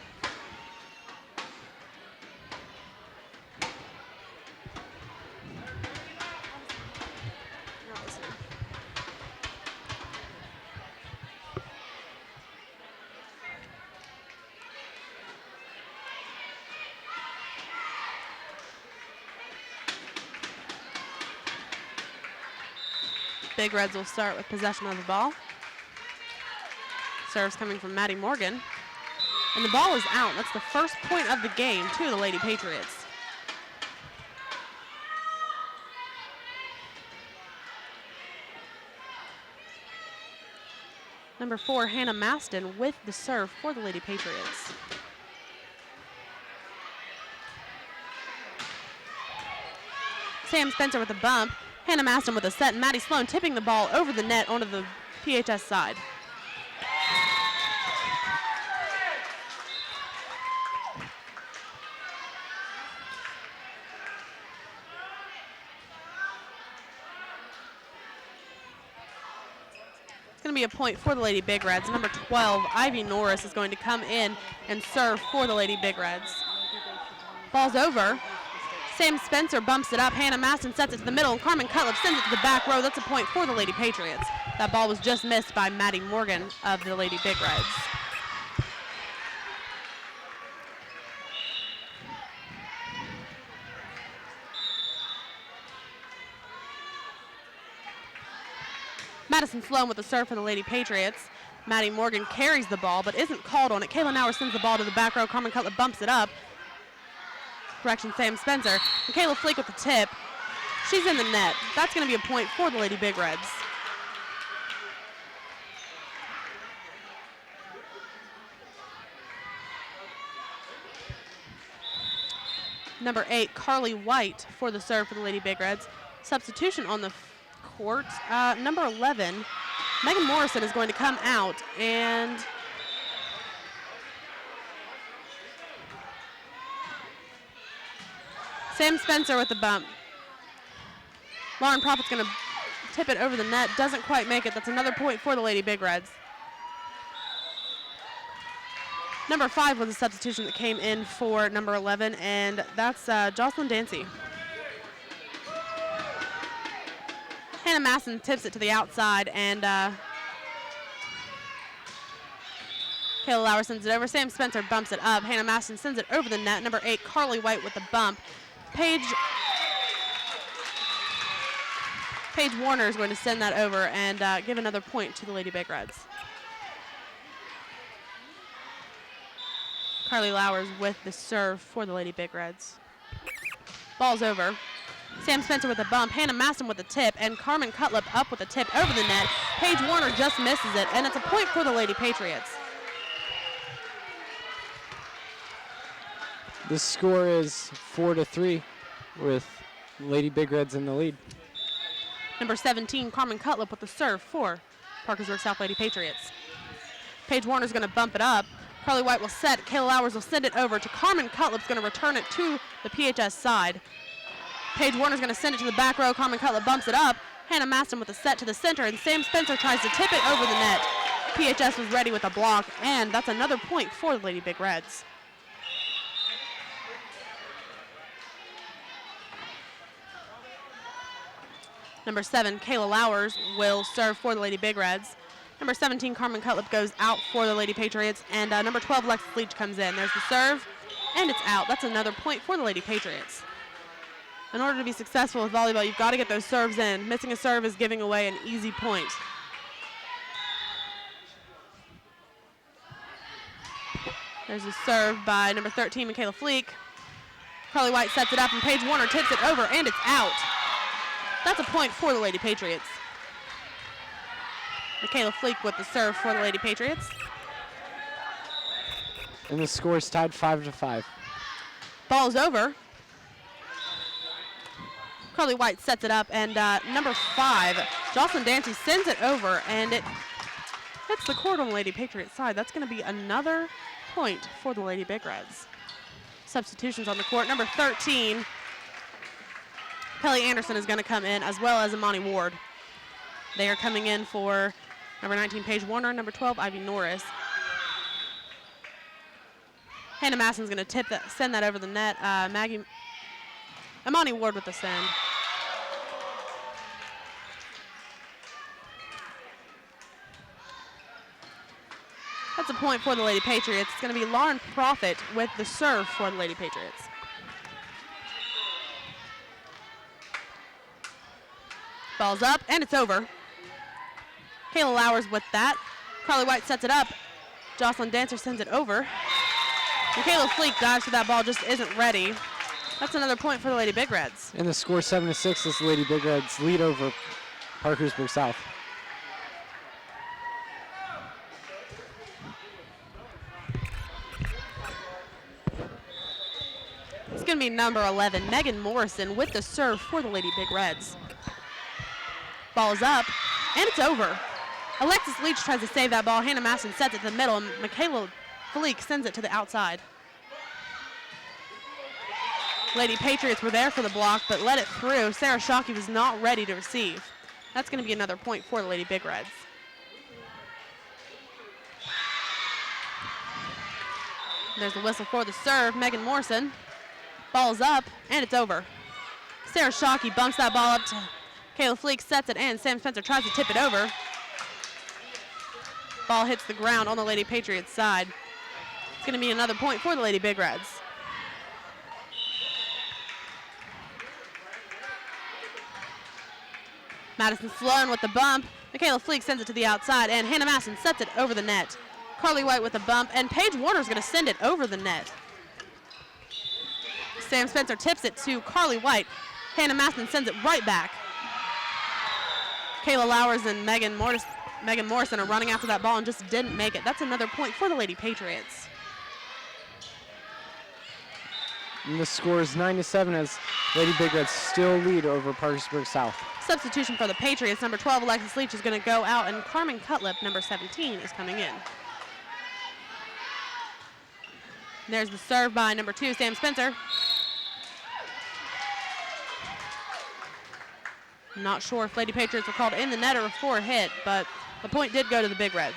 Big Reds will start with possession of the ball. Serves coming from Maddie Morgan. And the ball is out. That's the first point of the game to the Lady Patriots. Number 4, Hannah Maston with the serve for the Lady Patriots. Sam Spencer with a bump. Hannah Maston with a set, and Maddie Sloan tipping the ball over the net onto the PHS side. It's going to be a point for the Lady Big Reds. Number 12, Ivy Norris, is going to come in and serve for the Lady Big Reds. Ball's over. Sam Spencer bumps it up. Hannah Maston sets it to the middle, and Carmen Cutlip sends it to the back row. That's a point for the Lady Patriots. That ball was just missed by Maddie Morgan of the Lady Big Reds. Madison Sloan with the serve for the Lady Patriots. Maddie Morgan carries the ball but isn't called on it. Kayla Nauer sends the ball to the back row. Carmen Cutlip bumps it up. Correction, Sam Spencer. And Kayla Fleek with the tip. She's in the net. That's going to be a point for the Lady Big Reds. Number 8, Carly White for the serve for the Lady Big Reds. Substitution on the court. Number 11, Megan Morrison is going to come out, and Sam Spencer with the bump. Lauren Prophet's going to tip it over the net. Doesn't quite make it. That's another point for the Lady Big Reds. Number 5 was a substitution that came in for number 11, and that's Jocelyn Dancy. Hannah Masson tips it to the outside, and Kayla Lauer sends it over. Sam Spencer bumps it up. Hannah Masson sends it over the net. Number 8, Carly White with the bump. Paige Warner is going to send that over and give another point to the Lady Big Reds. Carly Lowers with the serve for the Lady Big Reds. Ball's over. Sam Spencer with a bump, Hannah Masson with a tip, and Carmen Cutlip up with a tip over the net. Paige Warner just misses it, and it's a point for the Lady Patriots. The score is 4-3 with Lady Big Reds in the lead. Number 17, Carmen Cutlip with the serve for Parkersburg South Lady Patriots. Paige Warner's going to bump it up. Carly White will set. Kayla Lowers will send it over to Carmen Cutlip's going to return it to the PHS side. Paige Warner's going to send it to the back row. Carmen Cutlip bumps it up. Hannah Maston with a set to the center, and Sam Spencer tries to tip it over the net. PHS was ready with a block, and that's another point for the Lady Big Reds. Number 7, Kayla Lowers will serve for the Lady Big Reds. Number 17, Carmen Cutlip goes out for the Lady Patriots, and number 12, Lexus Leach comes in. There's the serve, and it's out. That's another point for the Lady Patriots. In order to be successful with volleyball, you've got to get those serves in. Missing a serve is giving away an easy point. There's a serve by number 13, Michaela Fleek. Carly White sets it up, and Paige Warner tips it over, and it's out. That's a point for the Lady Patriots. Michaela Fleek with the serve for the Lady Patriots. And the score is tied 5-5. Ball's over. Carly White sets it up, and number 5, Jocelyn Dancy sends it over, and it hits the court on the Lady Patriots side. That's going to be another point for the Lady Big Reds. Substitutions on the court. Number 13, Kelly Anderson is going to come in, as well as Imani Ward. They are coming in for number 19, Paige Warner, number 12, Ivy Norris. Hannah Masson's going to send that over the net. Imani Ward with the send. That's a point for the Lady Patriots. It's going to be Lauren Profit with the serve for the Lady Patriots. Ball's up, and it's over. Kayla Lowers with that. Carly White sets it up. Jocelyn Dancer sends it over. Michaela Fleek dives for that ball, just isn't ready. That's another point for the Lady Big Reds. And the score 7-6 as the Lady Big Reds lead over Parkersburg South. It's going to be number 11, Megan Morrison, with the serve for the Lady Big Reds. Ball is up, and it's over. Alexis Leach tries to save that ball. Hannah Masson sets it to the middle, and Michaela Fleek sends it to the outside. Lady Patriots were there for the block, but let it through. Sarah Shockey was not ready to receive. That's going to be another point for the Lady Big Reds. There's the whistle for the serve. Megan Morrison. Ball's up, and it's over. Sarah Shockey bumps that ball up to Kayla Fleek, sets it in. Sam Spencer tries to tip it over. Ball hits the ground on the Lady Patriots side. It's going to be another point for the Lady Big Reds. Madison Sloan with the bump. Michaela Fleek sends it to the outside, and Hannah Masson sets it over the net. Carly White with a bump, and Paige Warner's going to send it over the net. Sam Spencer tips it to Carly White. Hannah Masson sends it right back. Kayla Lowers and Megan Morrison are running after that ball and just didn't make it. That's another point for the Lady Patriots. And the score is 9-7 as Lady Big Reds still lead over Parkersburg South. Substitution for the Patriots. Number 12, Alexis Leach, is going to go out, and Carmen Cutlip, number 17, is coming in. There's the serve by number 2, Sam Spencer. I'm not sure if Lady Patriots were called in the net or for a hit, but the point did go to the Big Reds.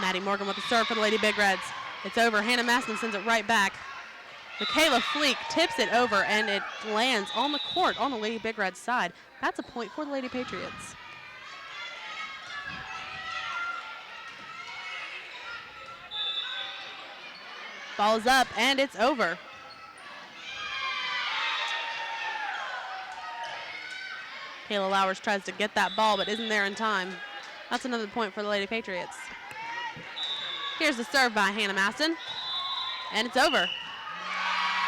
Maddie Morgan with the serve for the Lady Big Reds. It's over. Hannah Masson sends it right back. Michaela Fleek tips it over, and it lands on the court on the Lady Big Reds side. That's a point for the Lady Patriots. Ball's up, and it's over. Kayla Lowers tries to get that ball, but isn't there in time. That's another point for the Lady Patriots. Here's the serve by Hannah Masson, and it's over.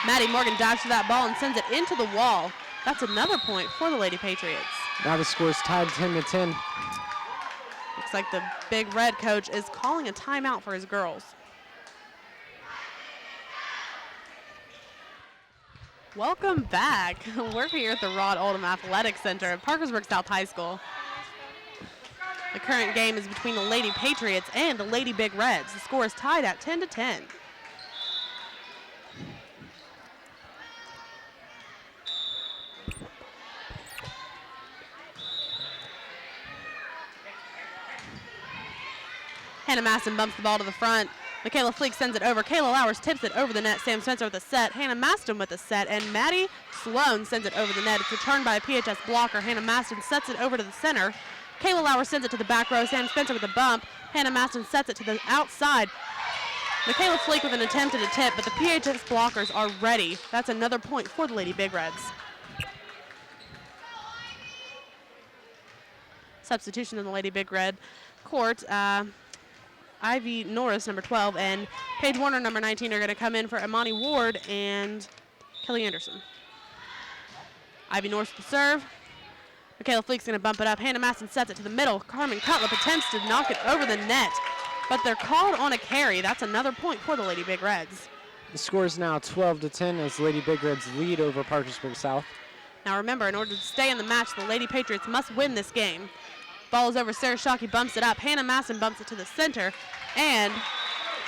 Maddie Morgan dives to that ball and sends it into the wall. That's another point for the Lady Patriots. Now the score is tied 10-10. Looks like the Big Red coach is calling a timeout for his girls. Welcome back. We're here at the Rod Oldham Athletic Center at Parkersburg South High School. The current game is between the Lady Patriots and the Lady Big Reds. The score is tied at 10-10. Hannah Masson bumps the ball to the front. Michaela Fleek sends it over. Kayla Lowers tips it over the net. Sam Spencer with a set. Hannah Maston with a set. And Maddie Sloan sends it over the net. It's returned by a PHS blocker. Hannah Maston sets it over to the center. Kayla Lowers sends it to the back row. Sam Spencer with a bump. Hannah Maston sets it to the outside. Michaela Fleek with an attempt at a tip, but the PHS blockers are ready. That's another point for the Lady Big Reds. Substitution in the Lady Big Red court. Ivy Norris, number 12, and Paige Warner, number 19, are going to come in for Imani Ward and Kelly Anderson. Ivy Norris to serve. Michaela Fleek's going to bump it up. Hannah Masson sets it to the middle. Carmen Cutlip attempts to knock it over the net, but they're called on a carry. That's another point for the Lady Big Reds. The score is now 12-10 as Lady Big Reds lead over Parkersburg South. Now remember, in order to stay in the match, the Lady Patriots must win this game. Ball is over. Sarah Shockey bumps it up. Hannah Masson bumps it to the center. And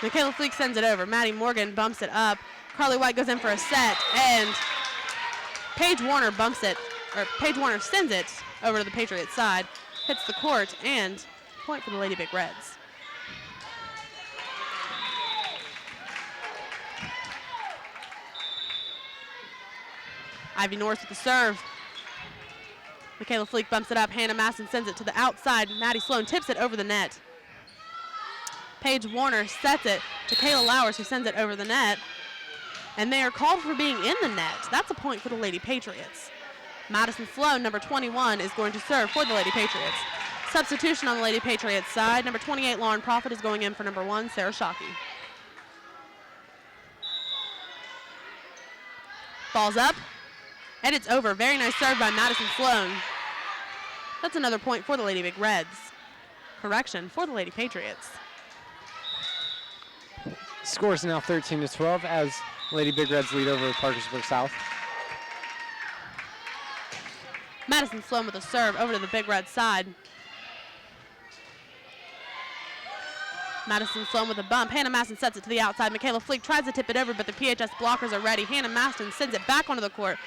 Michaela Fleek sends it over. Maddie Morgan bumps it up. Carly White goes in for a set. And Paige Warner Paige Warner sends it over to the Patriots side. Hits the court and point for the Lady Big Reds. Ivy Norris with the serve. Michaela Fleek bumps it up. Hannah Masson sends it to the outside. Maddie Sloan tips it over the net. Paige Warner sets it to Kayla Lowers, who sends it over the net. And they are called for being in the net. That's a point for the Lady Patriots. Madison Sloan, number 21, is going to serve for the Lady Patriots. Substitution on the Lady Patriots side. Number 28, Lauren Profit, is going in for number 1, Sarah Shockey. Ball's up. And it's over. Very nice serve by Madison Sloan. That's another point for the Lady Big Reds. Correction, for the Lady Patriots. Score is now 13-12 as Lady Big Reds lead over Parkersburg South. Madison Sloan with a serve over to the Big Red side. Madison Sloan with a bump. Hannah Maston sets it to the outside. Michaela Fleek tries to tip it over, but the PHS blockers are ready. Hannah Maston sends it back onto the court.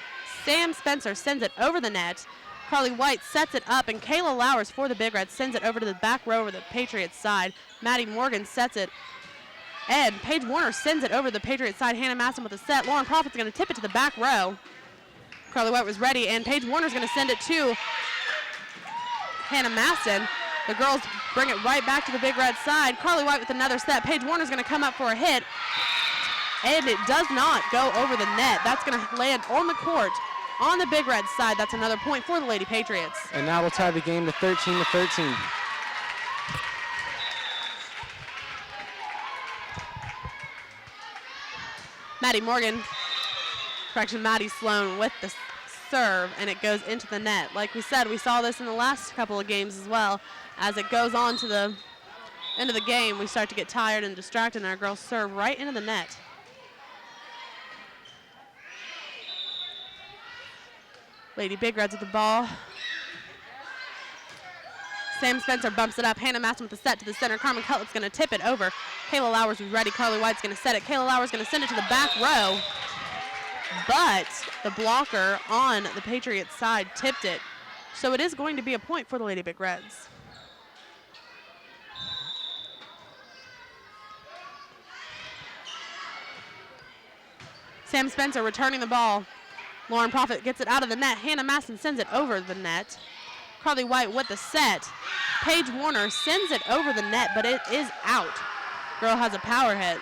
Sam Spencer sends it over the net. Carly White sets it up, and Kayla Lowers for the Big Reds sends it over to the back row over the Patriots side. Maddie Morgan sets it, and Paige Warner sends it over the Patriots side. Hannah Maston with a set. Lauren Profit's going to tip it to the back row. Carly White was ready, and Paige Warner's going to send it to Hannah Maston. The girls bring it right back to the Big Red side. Carly White with another set. Paige Warner's going to come up for a hit, and it does not go over the net. That's going to land on the court on the Big Red side. That's another point for the Lady Patriots. And now we'll tie the game to 13-13. Maddie Sloan with the serve, and it goes into the net. Like we said, we saw this in the last couple of games as well. As it goes on to the end of the game, we start to get tired and distracted, and our girls serve right into the net. Lady Big Reds with the ball. Sam Spencer bumps it up. Hannah Maston with the set to the center. Carmen Cutlip's going to tip it over. Kayla Lowers is ready. Carly White's going to set it. Kayla Lowers going to send it to the back row. But the blocker on the Patriots side tipped it. So it is going to be a point for the Lady Big Reds. Sam Spencer returning the ball. Lauren Profit gets it out of the net. Hannah Maston sends it over the net. Carly White with the set. Paige Warner sends it over the net, but it is out. Girl has a power hit.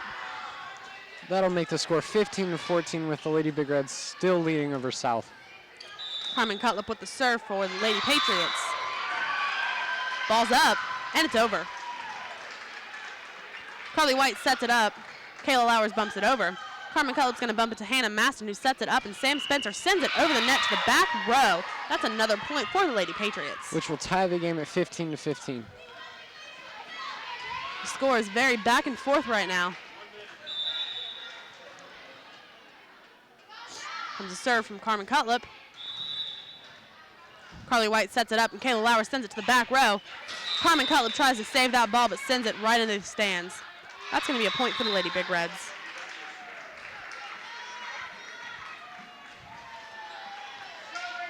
That'll make the score 15-14 with the Lady Big Reds still leading over South. Carmen Cutlip with the serve for the Lady Patriots. Ball's up, and it's over. Carly White sets it up. Kayla Lowers bumps it over. Carmen Cutlip's going to bump it to Hannah Maston, who sets it up, and Sam Spencer sends it over the net to the back row. That's another point for the Lady Patriots. Which will tie the game at 15-15. The score is very back and forth right now. Comes a serve from Carmen Cutlip. Carly White sets it up, and Kayla Lowers sends it to the back row. Carmen Cutlip tries to save that ball, but sends it right into the stands. That's going to be a point for the Lady Big Reds.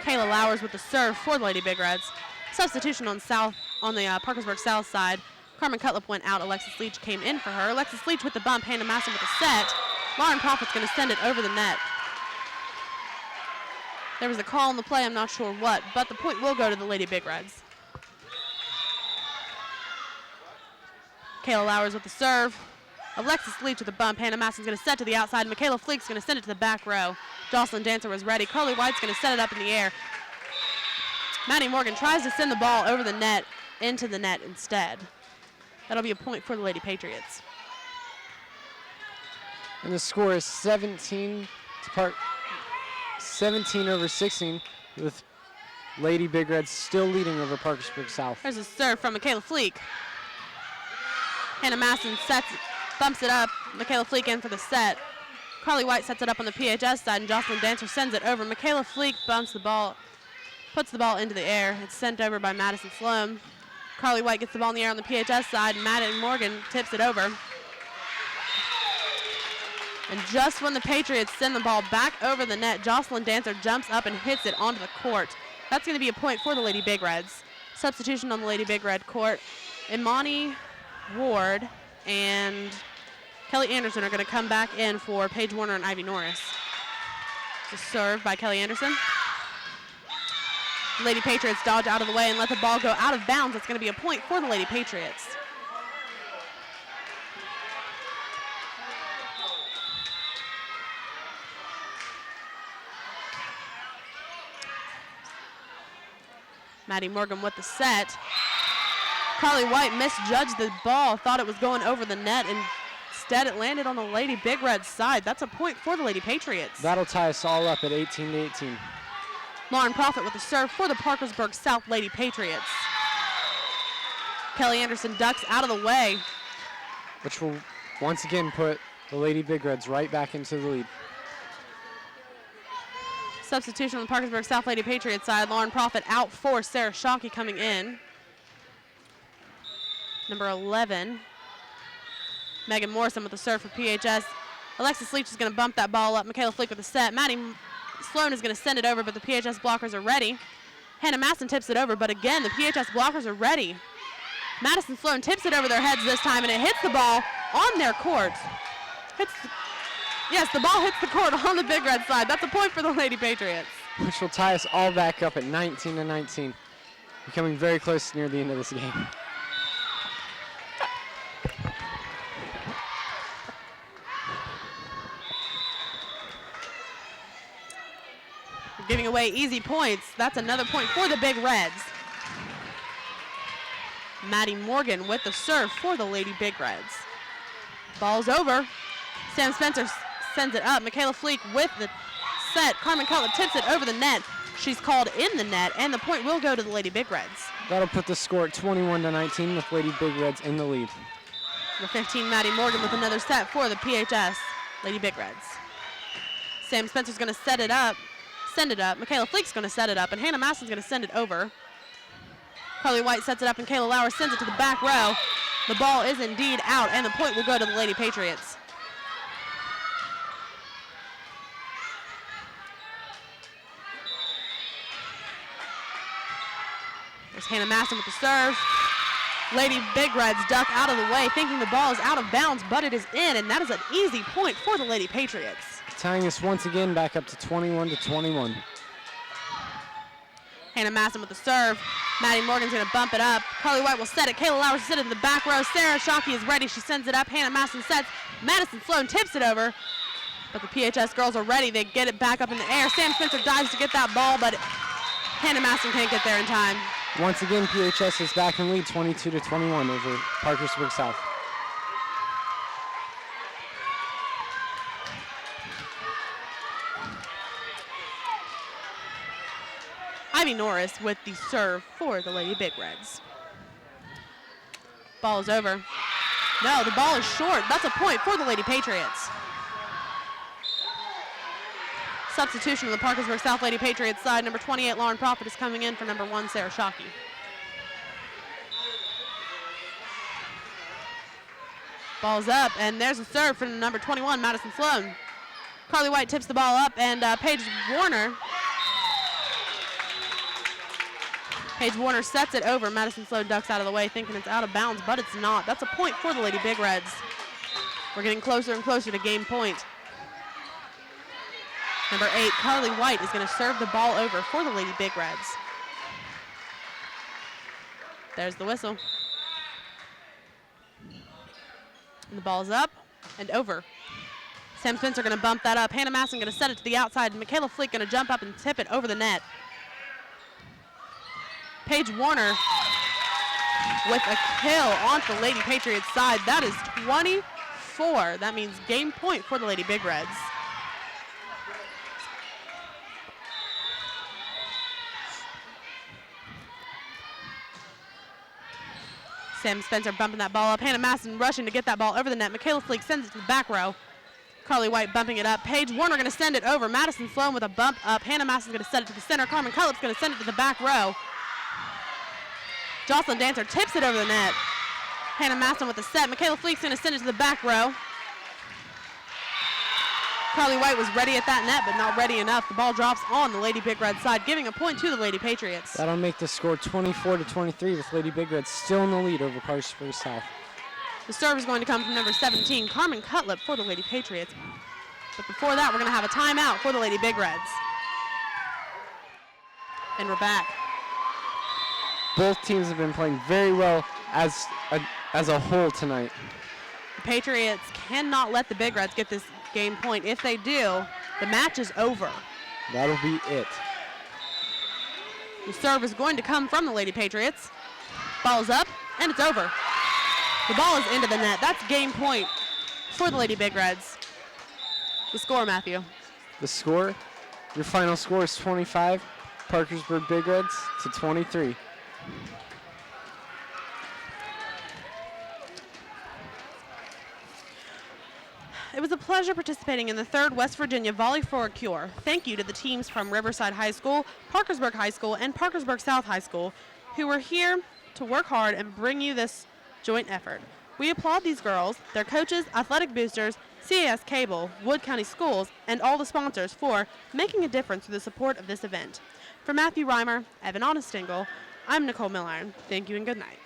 Kayla Lowers with the serve for the Lady Big Reds. Substitution on the Parkersburg South side. Carmen Cutlip went out. Alexis Leach came in for her. Alexis Leach with the bump. Hannah Masson with the set. Lauren Profit's going to send it over the net. There was a call on the play, I'm not sure what, but the point will go to the Lady Big Reds. Kayla Lowers with the serve. Alexis Leach with the bump. Hannah Masson's going to set to the outside. Michaela Fleek's going to send it to the back row. Jocelyn Dancer was ready. Carly White's going to set it up in the air. Maddie Morgan tries to send the ball over the net, into the net instead. That'll be a point for the Lady Patriots. And the score is 17 over 16, with Lady Big Reds still leading over Parkersburg South. There's a serve from Michaela Fleek. Hannah Masson bumps it up. Michaela Fleek in for the set. Carly White sets it up on the PHS side, and Jocelyn Dancer sends it over. Michaela Fleek bumps the ball, puts the ball into the air. It's sent over by Madison Sloan. Carly White gets the ball in the air on the PHS side, and Maddie Morgan tips it over. And just when the Patriots send the ball back over the net, Jocelyn Dancer jumps up and hits it onto the court. That's going to be a point for the Lady Big Reds. Substitution on the Lady Big Red court. Imani Ward and Kelly Anderson are going to come back in for Paige Warner and Ivy Norris. Just served by Kelly Anderson. Lady Patriots dodge out of the way and let the ball go out of bounds. It's going to be a point for the Lady Patriots. Maddie Morgan with the set. Carly White misjudged the ball, thought it was going over the net, and instead it landed on the Lady Big Red side. That's a point for the Lady Patriots. That'll tie us all up at 18-18. Lauren Profit with the serve for the Parkersburg South Lady Patriots. Kelly Anderson ducks out of the way. Which will once again put the Lady Big Reds right back into the lead. Substitution on the Parkersburg South Lady Patriots side. Lauren Profit out for Sarah Shockey coming in. Number 11, Megan Morrison with the serve for PHS. Alexis Leach is going to bump that ball up. Michaela Fleek with the set. Maddie Sloan is going to send it over, but the PHS blockers are ready. Hannah Masson tips it over, but again, the PHS blockers are ready. Madison Sloan tips it over their heads this time, and it hits the ball on their court. Yes, the ball hits the court on the Big Red side. That's a point for the Lady Patriots. Which will tie us all back up at 19-19. Becoming very close near the end of this game. Giving away easy points. That's another point for the Big Reds. Maddie Morgan with the serve for the Lady Big Reds. Ball's over. Sam Spencer sends it up. Michaela Fleek with the set. Carmen Cutler tips it over the net. She's called in the net, and the point will go to the Lady Big Reds. That'll put the score at 21-19 with Lady Big Reds in the lead. Number 15, Maddie Morgan with another set for the PHS Lady Big Reds. Sam Spencer's going to set it up. Send it up. Michaela Fleek's going to set it up, and Hannah Masson's going to send it over. Carly White sets it up, and Kayla Lauer sends it to the back row. The ball is indeed out, and the point will go to the Lady Patriots. There's Hannah Masson with the serve. Lady Big Reds duck out of the way, thinking the ball is out of bounds, but it is in, and that is an easy point for the Lady Patriots. Tying us once again back up to 21-21. Hannah Masson with the serve. Maddie Morgan's going to bump it up. Carly White will set it. Kayla Lauer sits it in the back row. Sarah Shockey is ready. She sends it up. Hannah Masson sets. Madison Sloan tips it over. But the PHS girls are ready. They get it back up in the air. Sam Spencer dives to get that ball, but Hannah Masson can't get there in time. Once again, PHS is back in lead 22-21 over Parkersburg South. Ivy Norris with the serve for the Lady Big Reds. Ball is over. No, the ball is short. That's a point for the Lady Patriots. Substitution on the Parkersburg South Lady Patriots side. Number 28, Lauren Profit, is coming in for number 1, Sarah Shockey. Ball's up, and there's a serve from number 21, Madison Sloan. Carly White tips the ball up, and Paige Warner sets it over. Madison Sloan ducks out of the way, thinking it's out of bounds, but it's not. That's a point for the Lady Big Reds. We're getting closer and closer to game point. Number 8, Carly White, is going to serve the ball over for the Lady Big Reds. There's the whistle. And the ball's up and over. Sam Spencer going to bump that up. Hannah Masson going to set it to the outside. And Michaela Fleek going to jump up and tip it over the net. Paige Warner with a kill on the Lady Patriots side. That is 24. That means game point for the Lady Big Reds. Sam Spencer bumping that ball up. Hannah Masson rushing to get that ball over the net. Michaela Fleek sends it to the back row. Carly White bumping it up. Paige Warner going to send it over. Madison Sloan with a bump up. Hannah Massen's going to send it to the center. Carmen Cullip's going to send it to the back row. Jocelyn Dancer tips it over the net. Hannah Masson with the set. Michaela Fleek's going to send it to the back row. Carly White was ready at that net, but not ready enough. The ball drops on the Lady Big Red side, giving a point to the Lady Patriots. That'll make the score 24-23 with Lady Big Red still in the lead over Parkersburg South. The serve is going to come from number 17, Carmen Cutlip, for the Lady Patriots. But before that, we're going to have a timeout for the Lady Big Reds. And we're back. Both teams have been playing very well as a whole tonight. The Patriots cannot let the Big Reds get this game point. If they do, the match is over. That'll be it. The serve is going to come from the Lady Patriots. Ball's up, and it's over. The ball is into the net. That's game point for the Lady Big Reds. The score, Matthew. The score, your final score is 25, Parkersburg Big Reds to 23. It was a pleasure participating in the third West Virginia Volley for a Cure. Thank you to the teams from Riverside High School, Parkersburg High School, and Parkersburg South High School who were here to work hard and bring you this joint effort. We applaud these girls, their coaches, athletic boosters, CAS Cable, Wood County Schools, and all the sponsors for making a difference through the support of this event. For Matthew Reimer, Evan Onestingle, I'm Nicole Milliron. Thank you and good night.